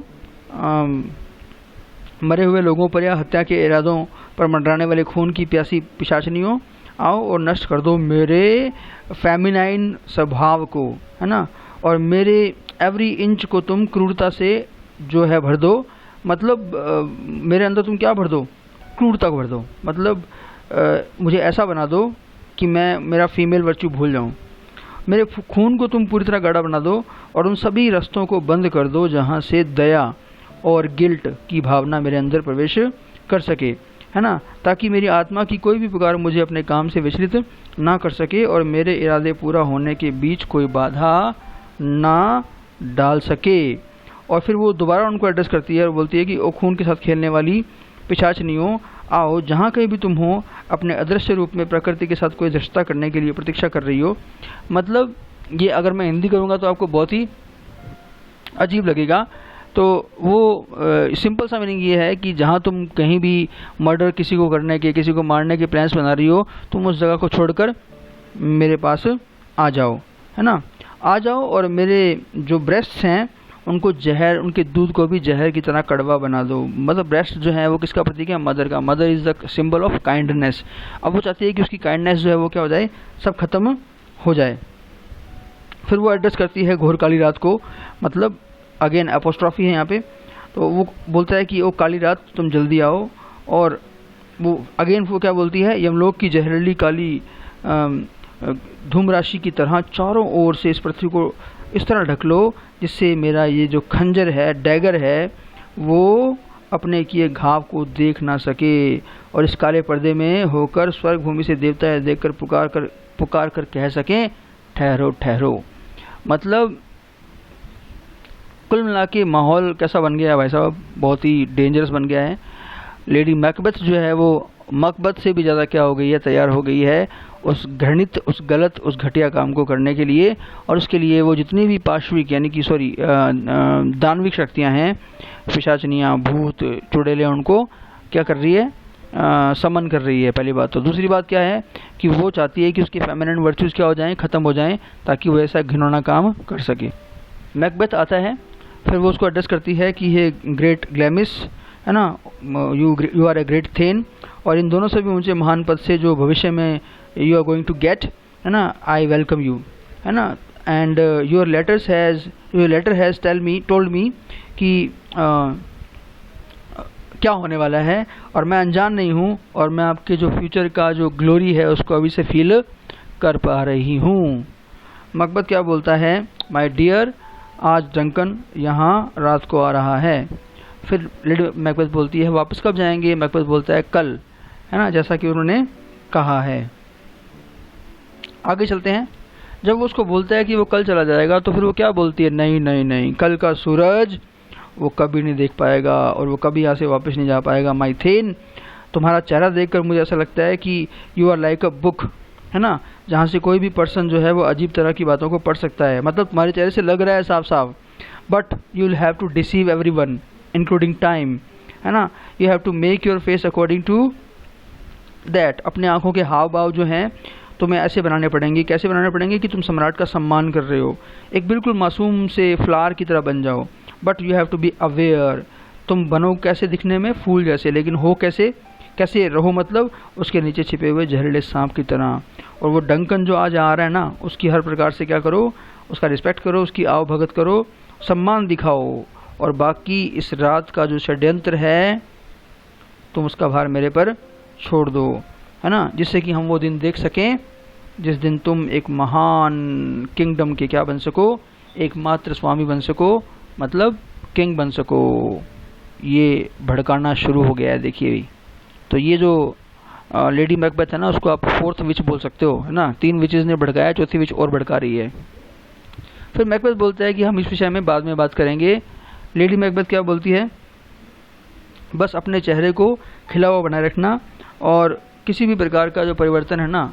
मरे हुए लोगों पर या हत्या के इरादों पर मंडराने वाले खून की प्यासी पिशाचनियों, आओ और नष्ट कर दो मेरे फेमिनाइन स्वभाव को, है ना, और मेरे एवरी इंच को तुम क्रूरता से जो है भर दो। मतलब मेरे अंदर तुम क्या भर दो, क्रूरता को भर दो। मतलब मुझे ऐसा बना दो कि मैं मेरा फीमेल वर्च्यू भूल जाऊं। मेरे खून को तुम पूरी तरह गाढ़ा बना दो और उन सभी रास्तों को बंद कर दो जहां से दया और गिल्ट की भावना मेरे अंदर प्रवेश कर सके, है ना, ताकि मेरी आत्मा की कोई भी पुकार मुझे अपने काम से विचलित ना कर सके और मेरे इरादे पूरा होने के बीच कोई बाधा ना डाल सके। और फिर वो दोबारा उनको एड्रेस करती है और बोलती है कि ओ खून के साथ खेलने वाली पिशाचनियों, आओ जहाँ कहीं भी तुम हो अपने अदृश्य रूप में प्रकृति के साथ कोई धृष्टता करने के लिए प्रतीक्षा कर रही हो। मतलब ये अगर मैं हिंदी करूँगा तो आपको बहुत ही अजीब लगेगा। तो वो सिंपल सा मीनिंग ये है कि जहाँ तुम कहीं भी मर्डर किसी को करने के, किसी को मारने के प्लान्स बना रही हो, तुम उस जगह को छोड़कर मेरे पास आ जाओ, है ना, आ जाओ और मेरे जो ब्रेस्ट्स हैं उनको जहर, उनके दूध को भी जहर की तरह कड़वा बना दो। मतलब ब्रेस्ट जो है वो किसका प्रतीक है, मदर का। Mother is the symbol of kindness. अब वो चाहती है कि उसकी काइंडनेस जो है वो क्या हो जाए, सब खत्म हो जाए। फिर वो एड्रेस करती है घोर काली रात को, मतलब अगेन एपोस्ट्रॉफी है यहाँ पे। तो वो बोलता है कि ओ काली रात तुम जल्दी आओ, और वो अगेन वो क्या बोलती है, यमलोक की जहरीली काली धूम राशि की तरह चारों ओर से इस पृथ्वी को इस तरह ढक लो जिससे मेरा ये जो खंजर है, डैगर है, वो अपने किए घाव को देख ना सके, और इस काले पर्दे में होकर स्वर्ग भूमि से देवता देखकर पुकार कर कह सकें ठहरो ठहरो। मतलब कुल मिला के माहौल कैसा बन गया है भाई साहब, बहुत ही डेंजरस बन गया है। लेडी मैकबेथ जो है वो मकबत से भी ज़्यादा क्या हो गई है, तैयार हो गई है उस घृणित, उस गलत, उस घटिया काम को करने के लिए। और उसके लिए वो जितनी भी पाश्विक यानी कि दानविक शक्तियां हैं, पिशाचनियाँ, भूत, चुड़ैलें, उनको क्या कर रही है, समन कर रही है, पहली बात। तो दूसरी बात क्या है कि वो चाहती है कि उसके फेमिनिन वर्च्यूज़ क्या हो जाएं, ख़त्म हो जाएं, ताकि वो ऐसा घिनौना काम कर सके। मैकबेथ आता है, फिर वो उसको एड्रेस करती है कि ये ग्रेट ग्लैमिस, है ना, you are a great thane, और इन दोनों से भी ऊंचे महान पद से जो भविष्य में you are going to get, है ना, आई वेलकम यू, है ना, and your letter has told me क्या होने वाला है, और मैं अनजान नहीं हूँ, और मैं आपके जो फ्यूचर का जो ग्लोरी है उसको अभी से फील कर पा रही हूँ। मैकबेथ क्या बोलता है, माय डियर, आज डंकन यहाँ रात को आ रहा है। फिर लेडी मैकबेथ बोलती है, वापस कब जाएंगे? मैकबेथ बोलता है, कल, है ना, जैसा कि उन्होंने कहा है। आगे चलते हैं। जब वो उसको बोलता है कि वो कल चला जाएगा, तो फिर वो क्या बोलती है, नहीं नहीं नहीं, कल का सूरज वो कभी नहीं देख पाएगा और वो कभी यहाँ से वापस नहीं जा पाएगा। माइथेन, तुम्हारा चेहरा देखकर मुझे ऐसा लगता है कि you are like a book, है ना, जहाँ से कोई भी पर्सन जो है वो अजीब तरह की बातों को पढ़ सकता है। मतलब तुम्हारे चेहरे से लग रहा है साफ साफ, but you will have to deceive everyone including time, है ना। You have to make your face according to that. अपने आँखों के हाव भाव जो हैं तुम्हें ऐसे बनाने पड़ेंगे। कैसे बनाने पड़ेंगे कि तुम सम्राट का सम्मान कर रहे हो, एक बिल्कुल मासूम से फ्लावर की तरह बन जाओ। But you have to be aware, तुम बनो कैसे दिखने में, फूल जैसे, लेकिन हो कैसे, कैसे रहो, मतलब उसके नीचे छिपे हुए जहरीले सांप की तरह। और वो डंकन जो आज आ रहा है ना, उसकी हर प्रकार से क्या करो, उसका रिस्पेक्ट करो, उसकी आव भगत करो, सम्मान दिखाओ, और बाकी इस रात का जो षड्यंत्र है तुम उसका भार मेरे पर छोड़ दो, है ना, जिससे कि हम वो दिन देख सकें जिस दिन तुम एक महान किंगडम के क्या बन सको, एकमात्र स्वामी बन सको, मतलब किंग बन सको। ये भड़काना शुरू हो गया है, देखिए। तो ये जो लेडी मैकबेथ है ना, उसको आप फोर्थ विच बोल सकते हो, है ना। 3 विचेस ने भड़काया, चौथी विच और भड़का रही है। फिर मैकबेथ बोलता है कि हम इस विषय में बाद में बात करेंगे। लेडी मैकबेथ क्या बोलती है, बस अपने चेहरे को खिला हुआ बनाए रखना, और किसी भी प्रकार का जो परिवर्तन है ना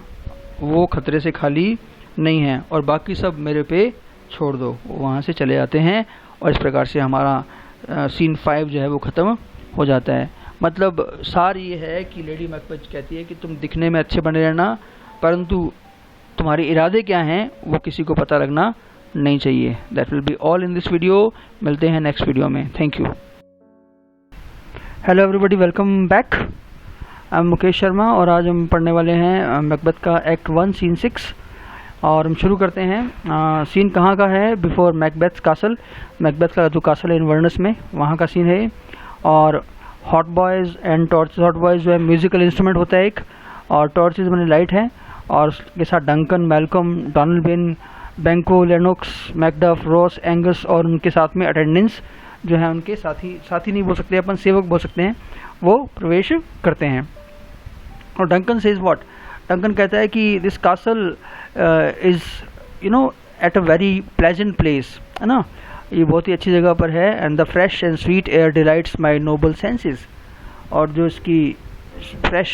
वो खतरे से खाली नहीं है, और बाकी सब मेरे पे छोड़ दो। वहाँ से चले जाते हैं, और इस प्रकार से हमारा सीन 5 जो है वो ख़त्म हो जाता है। मतलब सार ये है कि लेडी मैकबेथ कहती है कि तुम दिखने में अच्छे बने रहना, परंतु तुम्हारे इरादे क्या हैं वो किसी को पता लगना नहीं चाहिए। That will be all in this video. मिलते हैं नेक्स्ट वीडियो में। Thank you. Hello everybody, welcome back. I am Mukesh Sharma, और आज हम पढ़ने वाले हैं मैकबेथ का एक्ट 1 सीन 6, और हम शुरू करते हैं। सीन कहाँ का है, बिफोर मैकबेथ कासल। मैकबेथ का जो कासल है इन्वर्नस में, वहाँ का सीन है। और hot boys and torches, hot boys जो है म्यूजिकल इंस्ट्रूमेंट होता है एक, और टॉर्चेस मैंने लाइट है, और उसके साथ डंकन, मैल्कम, डोनाल्ड बेन, बैंको, लेनोक्स, मैकडफ, रॉस, एंगस, और उनके साथ में अटेंडेंस जो है, उनके साथी नहीं बोल सकते अपन, सेवक बोल सकते हैं, वो प्रवेश करते हैं। और डंकन सेज व्हाट, डंकन कहता है कि this castle is you know at a very pleasant place, है ना, ये बहुत ही अच्छी जगह पर है। And the fresh and sweet air delights my noble senses, और जो इसकी फ्रेश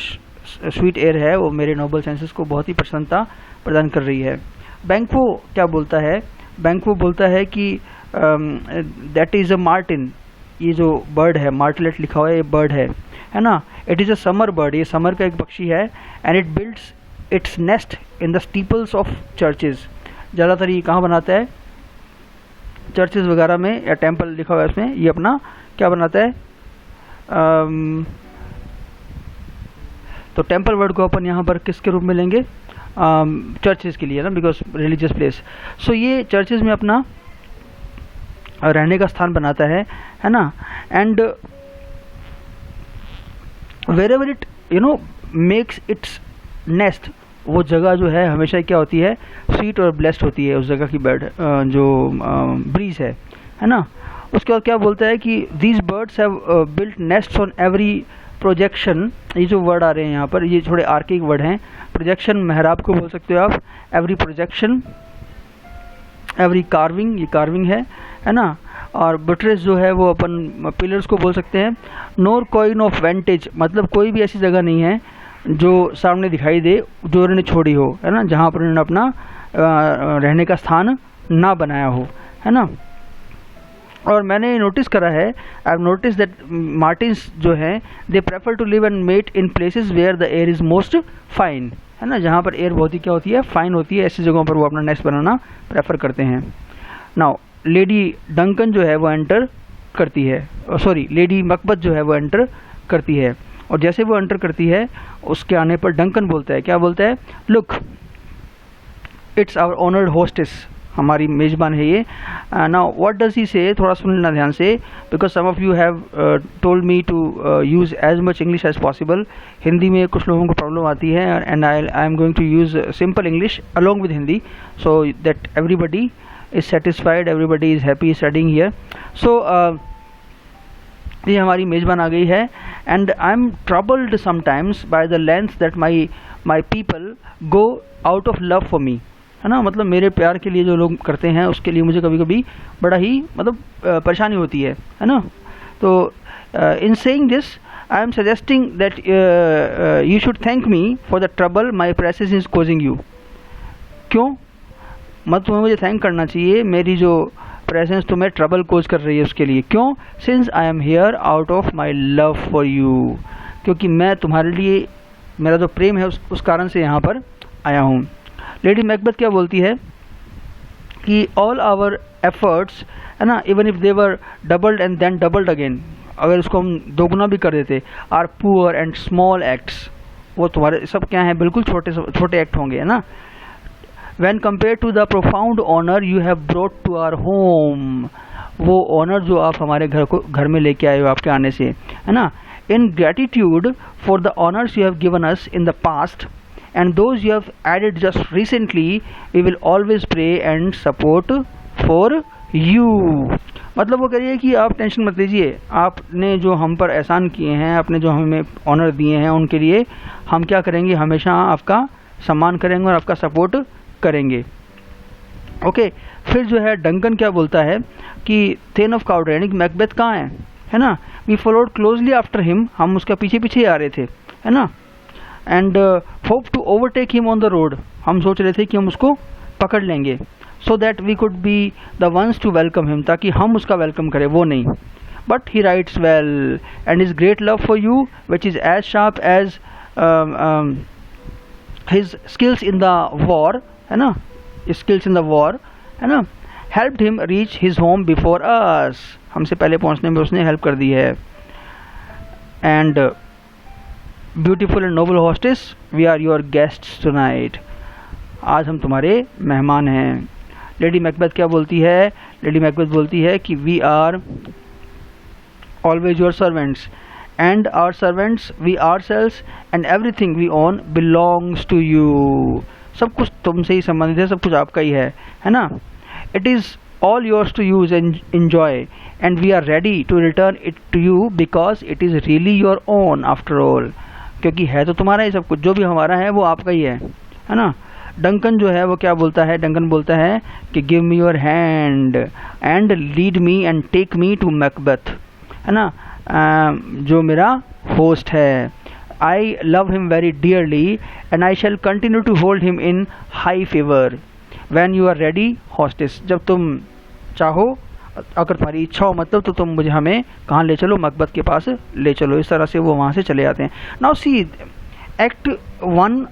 स्वीट एयर है वो मेरे नोबल सेंसेस को बहुत ही प्रसन्नता प्रदान कर रही है। बैंको क्या बोलता है, बैंको बोलता है कि दैट इज़ अ मार्टिन, ये जो बर्ड है, मार्टलेट लिखा हुआ है, ये बर्ड है ना। It is a summer bird, ये समर का एक पक्षी है। And it builds its nest in the steeples of churches, ज़्यादातर ये कहाँ बनाता है, चर्चेज वगैरह में, या टेम्पल लिखा हुआ है इसमें, ये अपना क्या बनाता है। तो टेम्पल वर्ड को अपन यहाँ पर किसके रूप में लेंगे, चर्चेज के लिए ना, बिकॉज रिलीजियस प्लेस। सो ये चर्चेज में अपना रहने का स्थान बनाता है ना। And wherever it you know makes its nest, वो जगह जो है हमेशा क्या होती है, स्वीट और ब्लेस्ड होती है उस जगह की बर्ड, जो ब्रीज है ना। उसके बाद क्या बोलता है कि these birds have built nests on every projection. ये जो वर्ड आ रहे हैं यहाँ पर, ये थोड़े आर्किक वर्ड हैं। प्रोजेक्शन मेहराब को बोल सकते हो आप, एवरी प्रोजेक्शन, एवरी कार्विंग, ये कार्विंग है ना। और बटरेस जो है वो अपन पिलर्स को बोल सकते हैं। नोर कॉइन ऑफ वेंटेज, मतलब कोई भी ऐसी जगह नहीं है जो सामने दिखाई दे जो उन्होंने छोड़ी हो, है ना, जहाँ पर उन्होंने अपना रहने का स्थान ना बनाया हो, है ना। और मैंने नोटिस करा है, I have notice that martins जो हैं they prefer to live and mate in places where the air is most fine, है ना, जहाँ पर एयर बहुत ही क्या होती है, फाइन होती है, ऐसी जगहों पर वो अपना नेस्ट बनाना प्रेफर करते हैं। नाउ लेडी डंकन जो है वो एंटर करती है, सॉरी लेडी मैकबेथ जो है वो एंटर करती है। और जैसे वो एंटर करती है उसके आने पर डंकन बोलता है, क्या बोलता है, look it's our honoured hostess, हमारी मेज़बान है ये। नाउ व्हाट डज ही से, थोड़ा सुन लेना ध्यान से, because some of you have told me to use as much English as possible. Hindi में कुछ लोगों को प्रॉब्लम आती है, and I am going to use simple English along with Hindi, so that everybody is satisfied, everybody is happy studying here. So ये हमारी मेज़बान आ गई है, and I am troubled sometimes by the length that my people go out of love for me, है ना। मतलब मेरे प्यार के लिए जो लोग करते हैं उसके लिए मुझे कभी कभी बड़ा ही मतलब परेशानी होती है ना। तो in saying this I am suggesting that you should thank me for the trouble my presses is causing you. क्यों? मतलब तुम्हें मुझे थैंक करना चाहिए, मेरी जो प्रेजेंस तुम्हें ट्रबल कोज कर रही है उसके लिए। क्यों? Since I am here out of my love for you, क्योंकि मैं तुम्हारे लिए, मेरा जो प्रेम है उस कारण से यहाँ पर आया हूँ। लेडी मैकबेथ क्या बोलती है कि ऑल आवर एफर्ट्स, है ना, even if they were doubled and then doubled again, अगर उसको हम दोगुना भी कर देते, are poor and small acts, वो तुम्हारे सब क्या हैं, बिल्कुल छोटे एक्ट होंगे, है ना। When compared to the profound honor you have brought to our home, वो ऑनर जो आप हमारे घर में लेके आए हो आपके आने से, है ना। In gratitude for the honors you have given us in the past and those you have added just recently, we will always pray and support for you। मतलब वो कह रही है कि आप टेंशन मत लीजिए, आपने जो हम पर एहसान किए हैं, आपने जो हमें ऑनर दिए हैं, उनके लिए हम क्या करेंगे, हमेशा आपका सम्मान करेंगे और आपका सपोर्ट करेंगे। ओके, फिर जो है डंकन क्या बोलता है कि थेन ऑफ काउडरेनिक, मैकबेथ कहाँ है ना। We followed closely after him, हम उसका पीछे पीछे आ रहे थे, है ना। And hope to overtake him on the road, हम सोच रहे थे कि हम उसको पकड़ लेंगे, so that we could be the ones to welcome him, ताकि हम उसका वेलकम करें, वो नहीं। But he rides well and is great love for you which is as sharp as his skills in the war, है ना, skills in the war, है ना, helped him reach his home before us, हमसे पहले पहुंचने में उसने help कर दी है। And beautiful and noble hostess, we are your guests tonight, आज हम तुम्हारे मेहमान हैं। लेडी मैकबेथ क्या बोलती है? लेडी मैकबेथ बोलती है कि we are always your servants and our servants we ourselves and everything we own belongs to you, सब कुछ तुमसे ही संबंधित है, सब कुछ आपका ही है ना। It is all yours to use and enjoy and we are ready to return it to you because it is really your own after all, क्योंकि है तो तुम्हारा ही सब कुछ, जो भी हमारा है वो आपका ही है ना। डंकन जो है वो क्या बोलता है? डंकन बोलता है कि give me your hand and lead me and take me to Macbeth, है ना, जो मेरा होस्ट है। I love him very dearly and I shall continue to hold him in high favor when you are ready hostess, जब तुम चाहो, अगर तुम्हारी इच्छा हो मतलब, तो तुम मुझे हमें कहाँ ले चलो, मैकबेथ के पास ले चलो। इस तरह से वो वहाँ से चले जाते हैं। नाउ सी एक्ट 1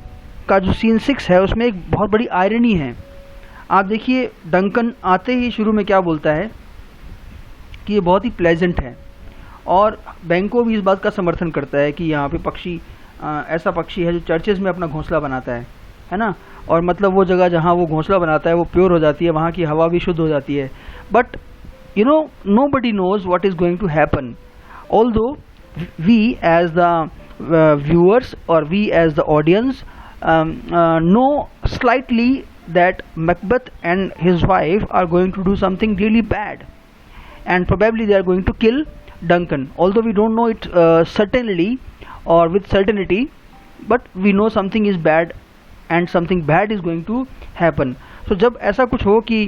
का जो सीन 6 है उसमें एक बहुत बड़ी आयरनी है। आप देखिए डंकन आते ही शुरू में क्या बोलता है कि ये बहुत ही प्लेजेंट है, और बैंको भी इस बात का समर्थन करता है कि यहाँ पे पक्षी ऐसा पक्षी है जो चर्चेज़ में अपना घोंसला बनाता है ना। और मतलब वो जगह जहाँ वो घोंसला बनाता है वो प्योर हो जाती है, वहाँ की हवा भी शुद्ध हो जाती है। But you know nobody knows what is going to happen, although we as the viewers or we as the audience know slightly that Macbeth and his wife are going to do something really bad and probably they are going to kill Duncan, although we don't know it certainly or with certainty, but we know something is bad and something bad is going to happen. So जब ऐसा कुछ हो कि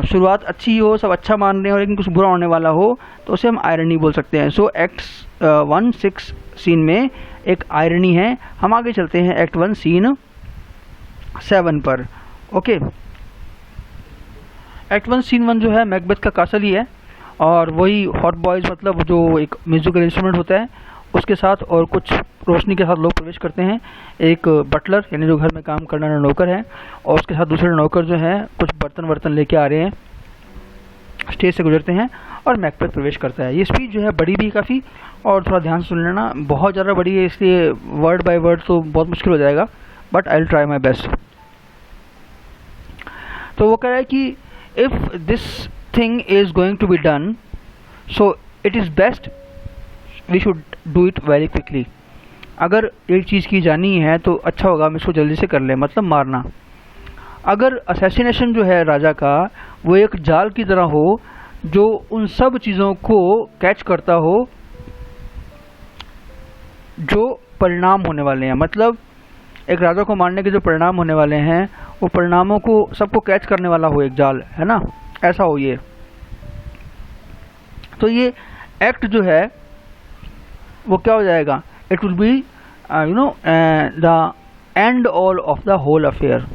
शुरुआत अच्छी हो, सब अच्छा मान रहे हो, लेकिन कुछ बुरा होने वाला हो, तो उसे हम आयरनी बोल सकते हैं। सो एक्ट 1:6 सीन में एक आयरनी है। हम आगे चलते हैं एक्ट 1 सीन 7 पर। ओके, एक्ट 1 सीन 1 जो है मैकबेथ का कासल ही है, और वही हॉट बॉयज़ मतलब जो एक म्यूजिकल इंस्ट्रूमेंट होता है उसके साथ और कुछ रोशनी के साथ लोग प्रवेश करते हैं। एक बटलर यानी जो घर में काम करने वाला नौकर है, और उसके साथ दूसरे नौकर जो है कुछ बर्तन लेके आ रहे हैं, स्टेज से गुजरते हैं और मैकबेथ प्रवेश करता है। ये स्पीच जो है बड़ी भी काफ़ी, और थोड़ा ध्यान से सुन लेना, बहुत ज़्यादा बड़ी है इसलिए वर्ड बाय वर्ड तो बहुत मुश्किल हो जाएगा, but I will try my best. तो वो कह रहा है कि if this thing is going to be done, so it is best we should do it very quickly. अगर एक चीज़ की जानी है तो अच्छा होगा हम इसको जल्दी से कर लें, मतलब मारना। अगर असैसिनेशन जो है राजा का वो एक जाल की तरह हो जो उन सब चीज़ों को कैच करता हो जो परिणाम होने वाले हैं, मतलब एक राजा को मारने के जो परिणाम होने वाले हैं वो परिणामों को सबको कैच करने वाला हो, एक जाल है ना, ऐसा हो ये। तो ये एक्ट जो है वो क्या हो जाएगा, it will be the end all of the whole affair.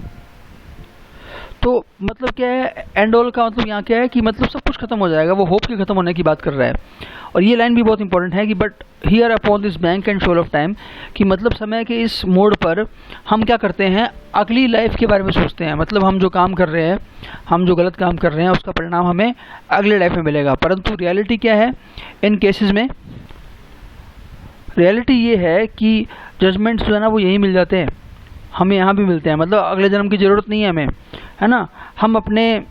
तो मतलब क्या है एंड ऑल का मतलब यहाँ क्या है कि मतलब सब कुछ खत्म हो जाएगा, वो होप के खत्म होने की बात कर रहा है। और ये लाइन भी बहुत इंपॉर्टेंट है कि but here upon this bank and shoal of time, कि मतलब समय के इस मोड़ पर हम क्या करते हैं, अगली लाइफ के बारे में सोचते हैं। मतलब हम जो काम कर रहे हैं, हम जो गलत काम कर रहे हैं उसका परिणाम हमें अगले लाइफ में मिलेगा। परंतु रियलिटी क्या है इन केसेस में, रियलिटी ये है कि जजमेंट्स जो है ना वो यही मिल जाते हैं, हमें यहाँ भी मिलते हैं। मतलब अगले जन्म की ज़रूरत नहीं है हमें, है ना। हम अपने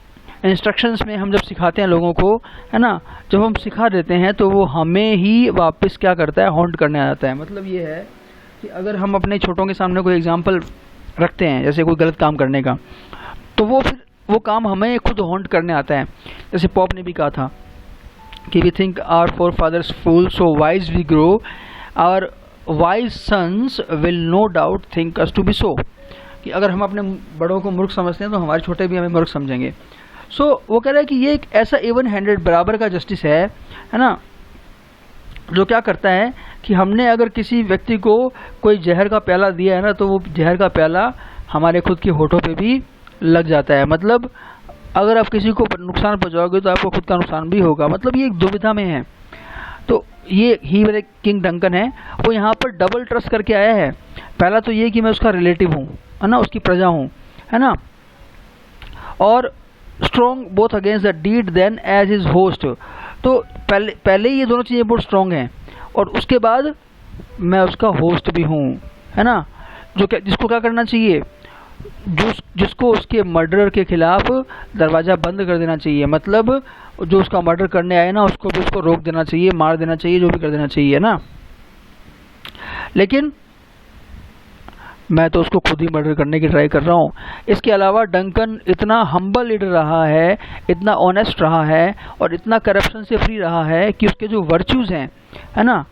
इंस्ट्रक्शंस में हम जब सिखाते हैं लोगों को, है ना, जब हम सिखा देते हैं तो वो हमें ही वापस क्या करता है, हॉन्ट करने आ जाता है। मतलब ये है कि अगर हम अपने छोटों के सामने कोई एग्जांपल रखते हैं जैसे कोई गलत काम करने का, तो वो फिर वो काम हमें खुद हॉन्ट करने आता है। जैसे पॉप ने भी कहा था कि we think our forefathers fool so wise we grow, our wise sons will no doubt think us to be so, कि अगर हम अपने बड़ों को मूर्ख समझते हैं तो हमारे छोटे भी हमें मूर्ख समझेंगे। सो वो कह रहा है कि ये एक ऐसा इवन हैंडेड बराबर का जस्टिस है ना, जो क्या करता है कि हमने अगर किसी व्यक्ति को कोई जहर का प्याला दिया है ना, तो वो जहर का प्याला हमारे खुद के होठों पे भी लग जाता है। मतलब अगर आप किसी को नुकसान पहुंचाओगे तो आपको खुद का नुकसान भी होगा। मतलब ये एक दुविधा में है। तो ये ही मेरे किंग डंकन है, वो यहाँ पर डबल ट्रस्ट करके आया है। पहला तो ये कि मैं उसका रिलेटिव हूँ, है ना, उसकी प्रजा हूँ, है ना, और strong both against the deed then as his host. तो पहले ही ये दोनों चीज़ें बहुत स्ट्रॉन्ग हैं, और उसके बाद मैं उसका होस्ट भी हूँ, है ना, जो क्या जिसको क्या करना चाहिए, जिसको उसके मर्डरर के खिलाफ दरवाज़ा बंद कर देना चाहिए। मतलब जो उसका मर्डर करने आए ना उसको भी उसको रोक देना चाहिए, मार देना चाहिए, जो भी कर देना चाहिए ना। लेकिन मैं तो उसको खुद ही मर्डर करने की ट्राई कर रहा हूँ। इसके अलावा डंकन इतना हम्बल लीडर रहा है, इतना ऑनेस्ट रहा है, और इतना करप्शन से फ्री रहा है कि उसके जो वर्च्यूज़ हैं, है ना,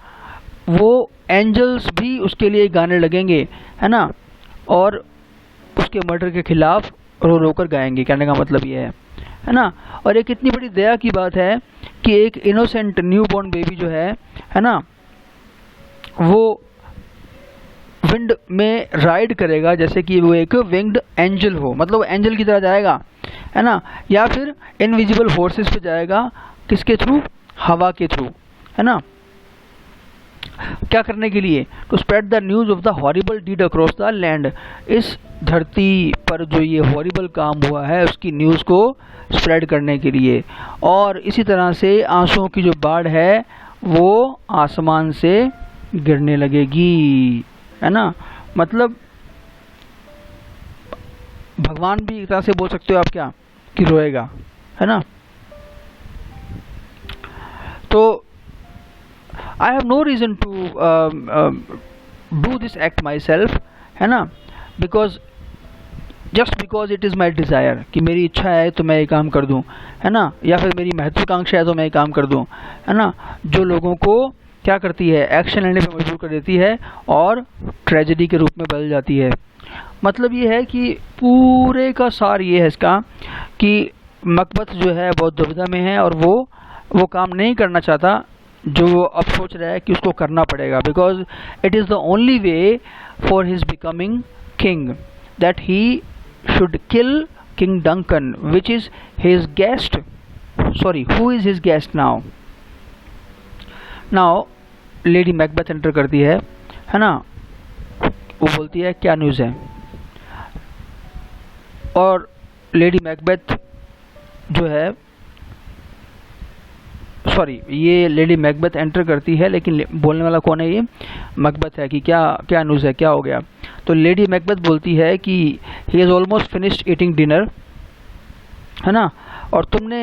वो एंजल्स भी उसके लिए गाने लगेंगे, है ना, और उसके मर्डर के खिलाफ रो रो कर गाएंगे। कहने का मतलब ये है ना। और एक इतनी बड़ी दया की बात है कि एक इनोसेंट न्यू बॉर्न बेबी जो है ना, वो विंड में राइड करेगा जैसे कि वो एक विंग्ड एंजल हो। मतलब एंजल की तरह जाएगा, है ना, या फिर इनविजिबल फोर्सेस पे जाएगा, किसके थ्रू, हवा के थ्रू, है ना। क्या करने के लिए, to spread the news of the horrible deed across the land. इस धरती पर जो ये हॉरिबल काम हुआ है उसकी न्यूज़ को स्प्रेड करने के लिए। और इसी तरह से आंसुओं की जो बाढ़ है वो आसमान से गिरने लगेगी, है ना। मतलब भगवान भी एक तरह से बोल सकते हो आप क्या कि रोएगा, है ना। तो I have no reason to do this act myself, है ना, because just because it is my desire, कि मेरी इच्छा है तो मैं ये काम कर दूं, है ना, या फिर मेरी महत्वाकांक्षा है तो मैं ये काम कर दूं, है ना, जो लोगों को क्या करती है, एक्शन लेने पे मजबूर कर देती है और ट्रेजेडी के रूप में बदल जाती है। मतलब ये है कि पूरे का सार ये है इसका कि मकबथ जो है बहुत दुविधा में है और वो काम नहीं करना चाहता जो वो अब सोच रहा है कि उसको करना पड़ेगा, because it is the only way for his becoming king that he should kill king Duncan which is his guest, sorry who is his guest now. Lady Macbeth enter करती है ना, वो बोलती है क्या न्यूज़ है, और लेडी मैकबेथ जो है, सॉरी ये लेडी मैकबेथ एंटर करती है लेकिन बोलने वाला कौन है, ये मैकबेथ है कि क्या क्या न्यूज़ है, क्या हो गया। तो लेडी मैकबेथ बोलती है कि he is almost finished eating dinner है ना, और तुमने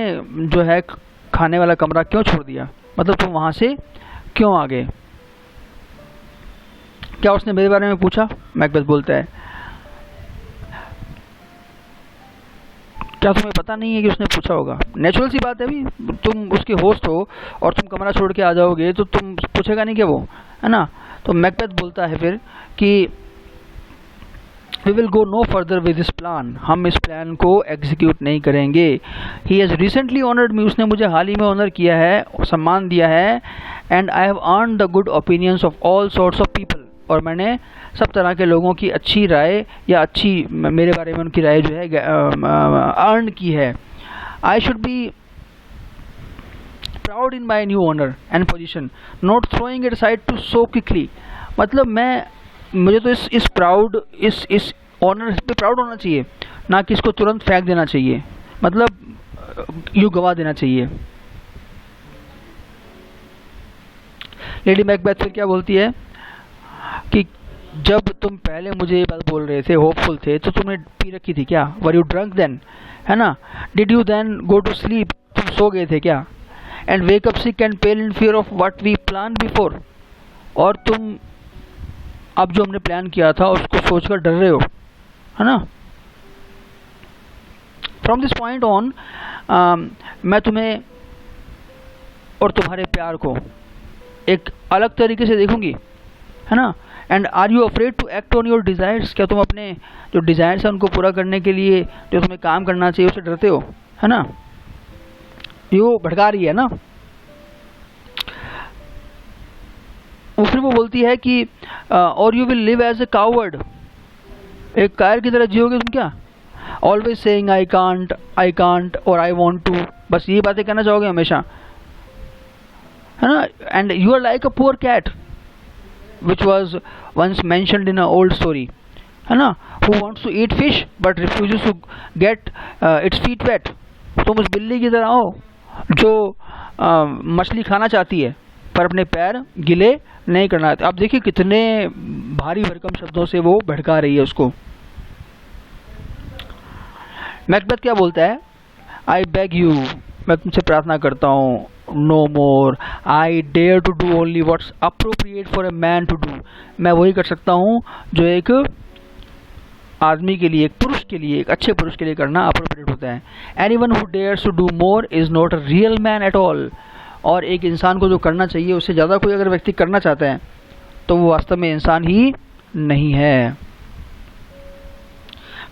जो है खाने वाला कमरा क्यों छोड़ दिया, मतलब तुम वहाँ से क्यों आ गए। क्या उसने मेरे बारे में पूछा? मैकबेथ बोलता है, क्या तुम्हें पता नहीं है कि उसने पूछा होगा? नेचुरल सी बात है, भी तुम उसके होस्ट हो और तुम कमरा छोड़ के आ जाओगे तो तुम पूछेगा नहीं क्या वो, है ना। तो मैकबेथ बोलता है फिर कि we will go no further with this plan, हम इस प्लान को एग्जीक्यूट नहीं करेंगे। He has recently honoured me, उसने मुझे हाल ही में ऑनर किया है, सम्मान दिया है। And I have earn the good opinions of all sorts of people, और मैंने सब तरह के लोगों की अच्छी राय या अच्छी मेरे बारे में उनकी राय जो है अर्न की है। I should be proud in my new honour and position, not throwing it side too so quickly. मतलब मुझे तो इस प्राउड इस ऑनर पे प्राउड होना चाहिए, ना कि इसको तुरंत फेंक देना चाहिए, मतलब यूँ गवा देना चाहिए। लेडी मैकबेथ फिर क्या बोलती है कि जब तुम पहले मुझे ये बात बोल रहे थे, होपफुल थे, तो तुमने पी रखी थी क्या? वर यू ड्रंक देन, है ना? Did you then go to sleep, तुम सो गए थे क्या? And wake up sick and pale in fear of what we plan before, और तुम अब जो हमने प्लान किया था उसको सोचकर डर रहे हो, है ना। फ्रॉम दिस पॉइंट ऑन मैं तुम्हें और तुम्हारे प्यार को एक अलग तरीके से देखूंगी, है ना। And are you afraid to act on your desires, क्या तुम अपने जो डिज़ायर्स हैं उनको पूरा करने के लिए जो तुम्हें काम करना चाहिए उससे डरते हो, है ना। यो भड़का रही है ना। फिर वो बोलती है कि और you will live as a coward, एक कायर की तरह जियोगे तुम क्या? ऑलवेज सेइंग आई कांट और आई वांट टू, बस ये बातें कहना चाहोगे हमेशा, है ना। And you are like a poor cat which was once mentioned in an old story, है ना, who wants to eat fish but refuses to get its feet wet। तुम उस बिल्ली की तरह हो जो मछली खाना चाहती है पर अपने पैर गीले नहीं करना चाहती। अब देखिए कितने भारी भरकम शब्दों से वो भड़का रही है उसको। मैकबेथ क्या बोलता है? आई बेग यू, मैं तुमसे प्रार्थना करता हूँ, no more, I dare to do only what's appropriate for a man to do, मैं वही कर सकता हूँ जो एक आदमी के लिए, एक पुरुष के लिए, एक अच्छे पुरुष के लिए करना अप्रोप्रिएट होता है। Anyone who dares to do more is not a real man at all, और एक इंसान को जो करना चाहिए उससे ज़्यादा कोई अगर व्यक्ति करना चाहता है तो वो वास्तव में इंसान ही नहीं है।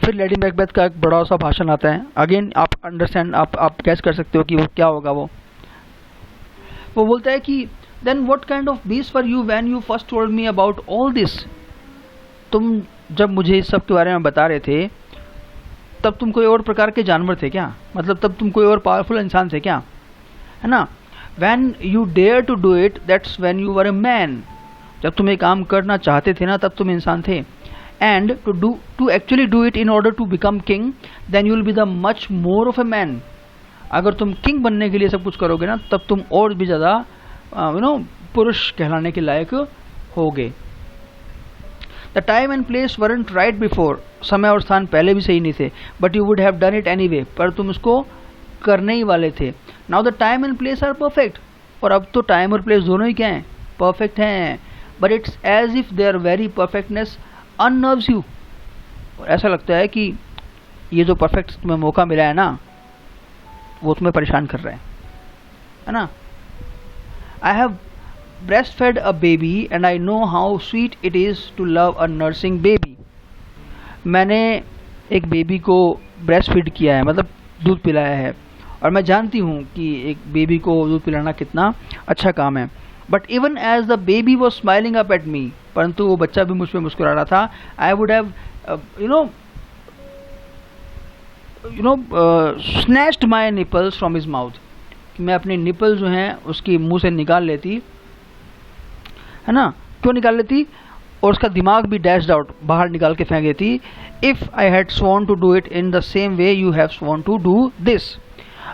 फिर लेडी मैकबेथ का एक बड़ा सा भाषण आता है। अगेन आप अंडरस्टैंड, आप गैस कर सकते हो कि वो क्या होगा। वो बोलता है कि then what kind of beast were you when you first told me about all this, तुम जब मुझे इस सब के बारे में बता रहे थे तब तुम कोई और प्रकार के जानवर थे क्या? मतलब तब तुम कोई और पावरफुल इंसान थे क्या, है ना। When you dare to do it that's when you were a man, जब तुम ये काम करना चाहते थे ना तब तुम इंसान थे। And to actually do it in order to become king then you will be the much more of a man, अगर तुम किंग बनने के लिए सब कुछ करोगे ना तब तुम और भी ज़्यादा पुरुष कहलाने के लायक होगे। The time and place warrant right before, समय और स्थान पहले भी सही नहीं थे, but you would have done it anyway, पर तुम उसको करने ही वाले थे। Now the time and place are perfect, और अब तो टाइम और प्लेस दोनों ही क्या हैं? परफेक्ट हैं। But it's as if there very perfectness unnerves you, और ऐसा लगता है कि ये जो परफेक्ट तुम्हें मौका मिला है ना वो तुम्हें परेशान कर रहा है ना। I have breast fed a baby and I know how sweet it is to love a nursing baby, मैंने एक बेबी को ब्रेस्ट फीड किया है, मतलब दूध पिलाया है, और मैं जानती हूँ कि एक बेबी को दूध पिलाना कितना अच्छा काम है। But even as the baby was smiling up at me, परंतु वो बच्चा भी मुझ पर मुस्कुरा रहा था। I would have snatched my nipples from his mouth, मैं अपने निपल जो हैं उसकी मुंह से निकाल लेती, है ना। क्यों निकाल लेती? और उसका दिमाग भी डैश्ड आउट, बाहर निकाल के फेंक देती। If I had sworn to do it in the same way you have sworn to do this,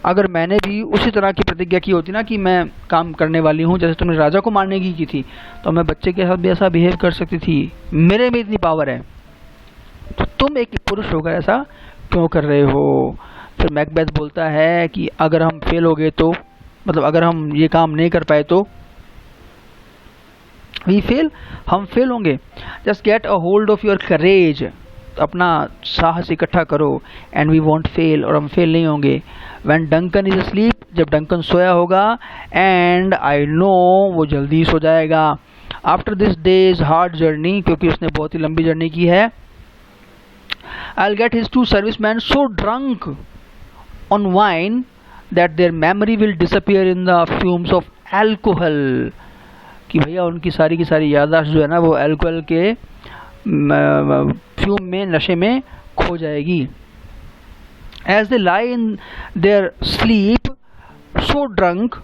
अगर मैंने भी उसी तरह की प्रतिज्ञा की होती ना कि मैं काम करने वाली हूँ जैसे तुमने राजा को मारने की थी, तो मैं बच्चे के साथ भी ऐसा बिहेव कर सकती थी, मेरे में इतनी पावर है। तो तुम एक पुरुष होकर ऐसा क्यों कर रहे हो? फिर मैकबेथ बोलता है कि अगर हम फेल हो गए तो, मतलब अगर हम ये काम नहीं कर पाए तो, हम फेल होंगे। Just get a hold of your करेज, अपना साहस इकट्ठा करो, एंड वी वॉन्ट फेल, और हम फेल नहीं होंगे। व्हेन डंकन इज अस्लीप, जब डंकन सोया होगा, एंड आई नो, वो जल्दी सो जाएगा। After this days hard journey, क्योंकि उसने बहुत ही लंबी जर्नी की है। I will get his 2 serviceman so drunk on wine that there memory will disappear in the fumes of alcohol, कि भैया उनकी सारी की सारी याददाश्त जो है ना वो एल्कोहल के फ्यूम में, नशे में खो जाएगी। As they lie in their sleep so drunk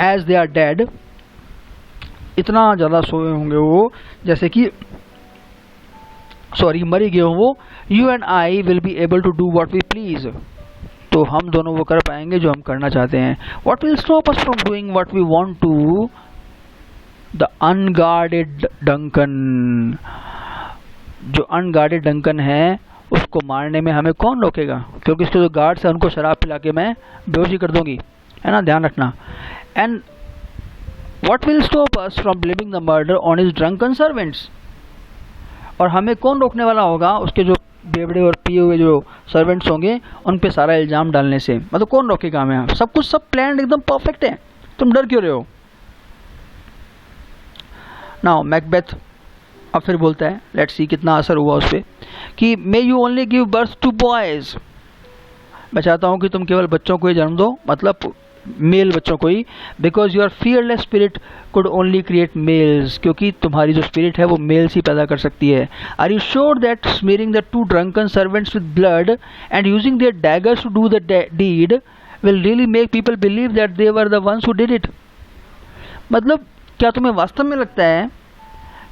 as they are dead, इतना ज़्यादा सोए होंगे वो जैसे कि मर ही गए हों वो। You and I will be able to do what we please, तो हम दोनों वो कर पाएंगे जो हम करना चाहते हैं। What will stop us from doing what we want to, the unguarded Duncan, जो अनगार्डेड डंकन है उसको मारने में हमें कौन रोकेगा, क्योंकि इसके जो गार्ड्स हैं उनको शराब पिला के मैं बेहोशी कर दूंगी, है ना, ध्यान रखना। And what will stop us from blaming the murder on his drunken servants, और हमें कौन रोकने वाला होगा उसके जो बेवड़े और पिए हुए जो सर्वेंट्स होंगे उन पे सारा इल्ज़ाम डालने से, मतलब कौन रोकेगा हमें। सब कुछ, सब प्लान एकदम परफेक्ट है, तुम डर क्यों रहे हो। नाउ मैकबेथ अब फिर बोलता है, लेट्स सी कितना असर हुआ उस पर, कि may you only give birth to boys, मैं चाहता हूँ कि तुम केवल बच्चों को ही जन्म दो, मतलब मेल बच्चों को ही, because your fearless spirit could only create males, क्योंकि तुम्हारी जो स्पिरिट है वो मेल्स ही पैदा कर सकती है। Are you sure that smearing the 2 drunken servants with blood and using their daggers to do the deed will really make people believe that they were the ones who did it, मतलब क्या तुम्हें वास्तव में लगता है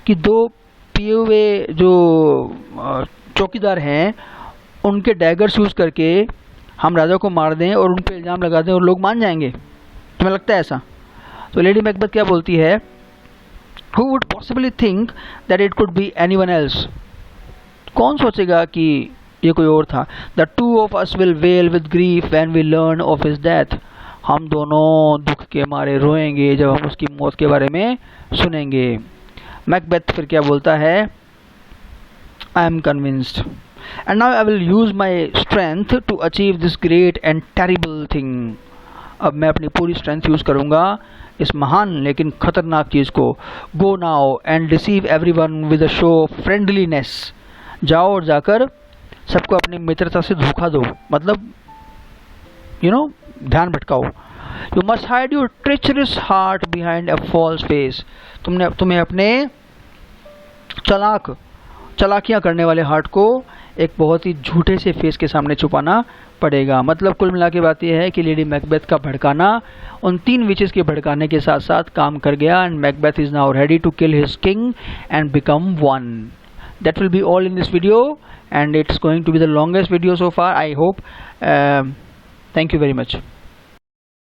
कि 2 पिए हुए जो चौकीदार हैं उनके डैगर्स यूज़ करके हम राजा को मार दें और उन पर इल्ज़ाम लगा दें और लोग मान जाएंगे, तुम्हें लगता है ऐसा। तो लेडी मैकबेथ क्या बोलती है, who would possibly think that it could be anyone else, कौन सोचेगा कि ये कोई और था। The 2 of us will wail with grief when we learn of his death, हम दोनों दुख के मारे रोएंगे जब हम उसकी मौत के बारे में सुनेंगे। मैकबेथ फिर क्या बोलता है, I am convinced and now I will use my strength to achieve this great and terrible thing, अब मैं अपनी पूरी स्ट्रेंथ यूज़ करूँगा इस महान लेकिन ख़तरनाक चीज़ को। Go now and deceive everyone with a show of friendliness, जाओ और जाकर सबको अपनी मित्रता से धोखा दो, मतलब ध्यान भटकाओ। You must hide your treacherous heart behind a false face, तुम्हें अपने चालाकियाँ करने वाले हार्ट को एक बहुत ही झूठे से फेस के सामने छुपाना पड़ेगा। मतलब कुल मिला के बात यह है कि लेडी मैकबेथ का भड़काना उन 3 विचेस के भड़काने के साथ साथ काम कर गया, and Macbeth is now ready to kill his king and become one. That will be all in this video and it's going to be the longest video so far, I hope. Thank you very much.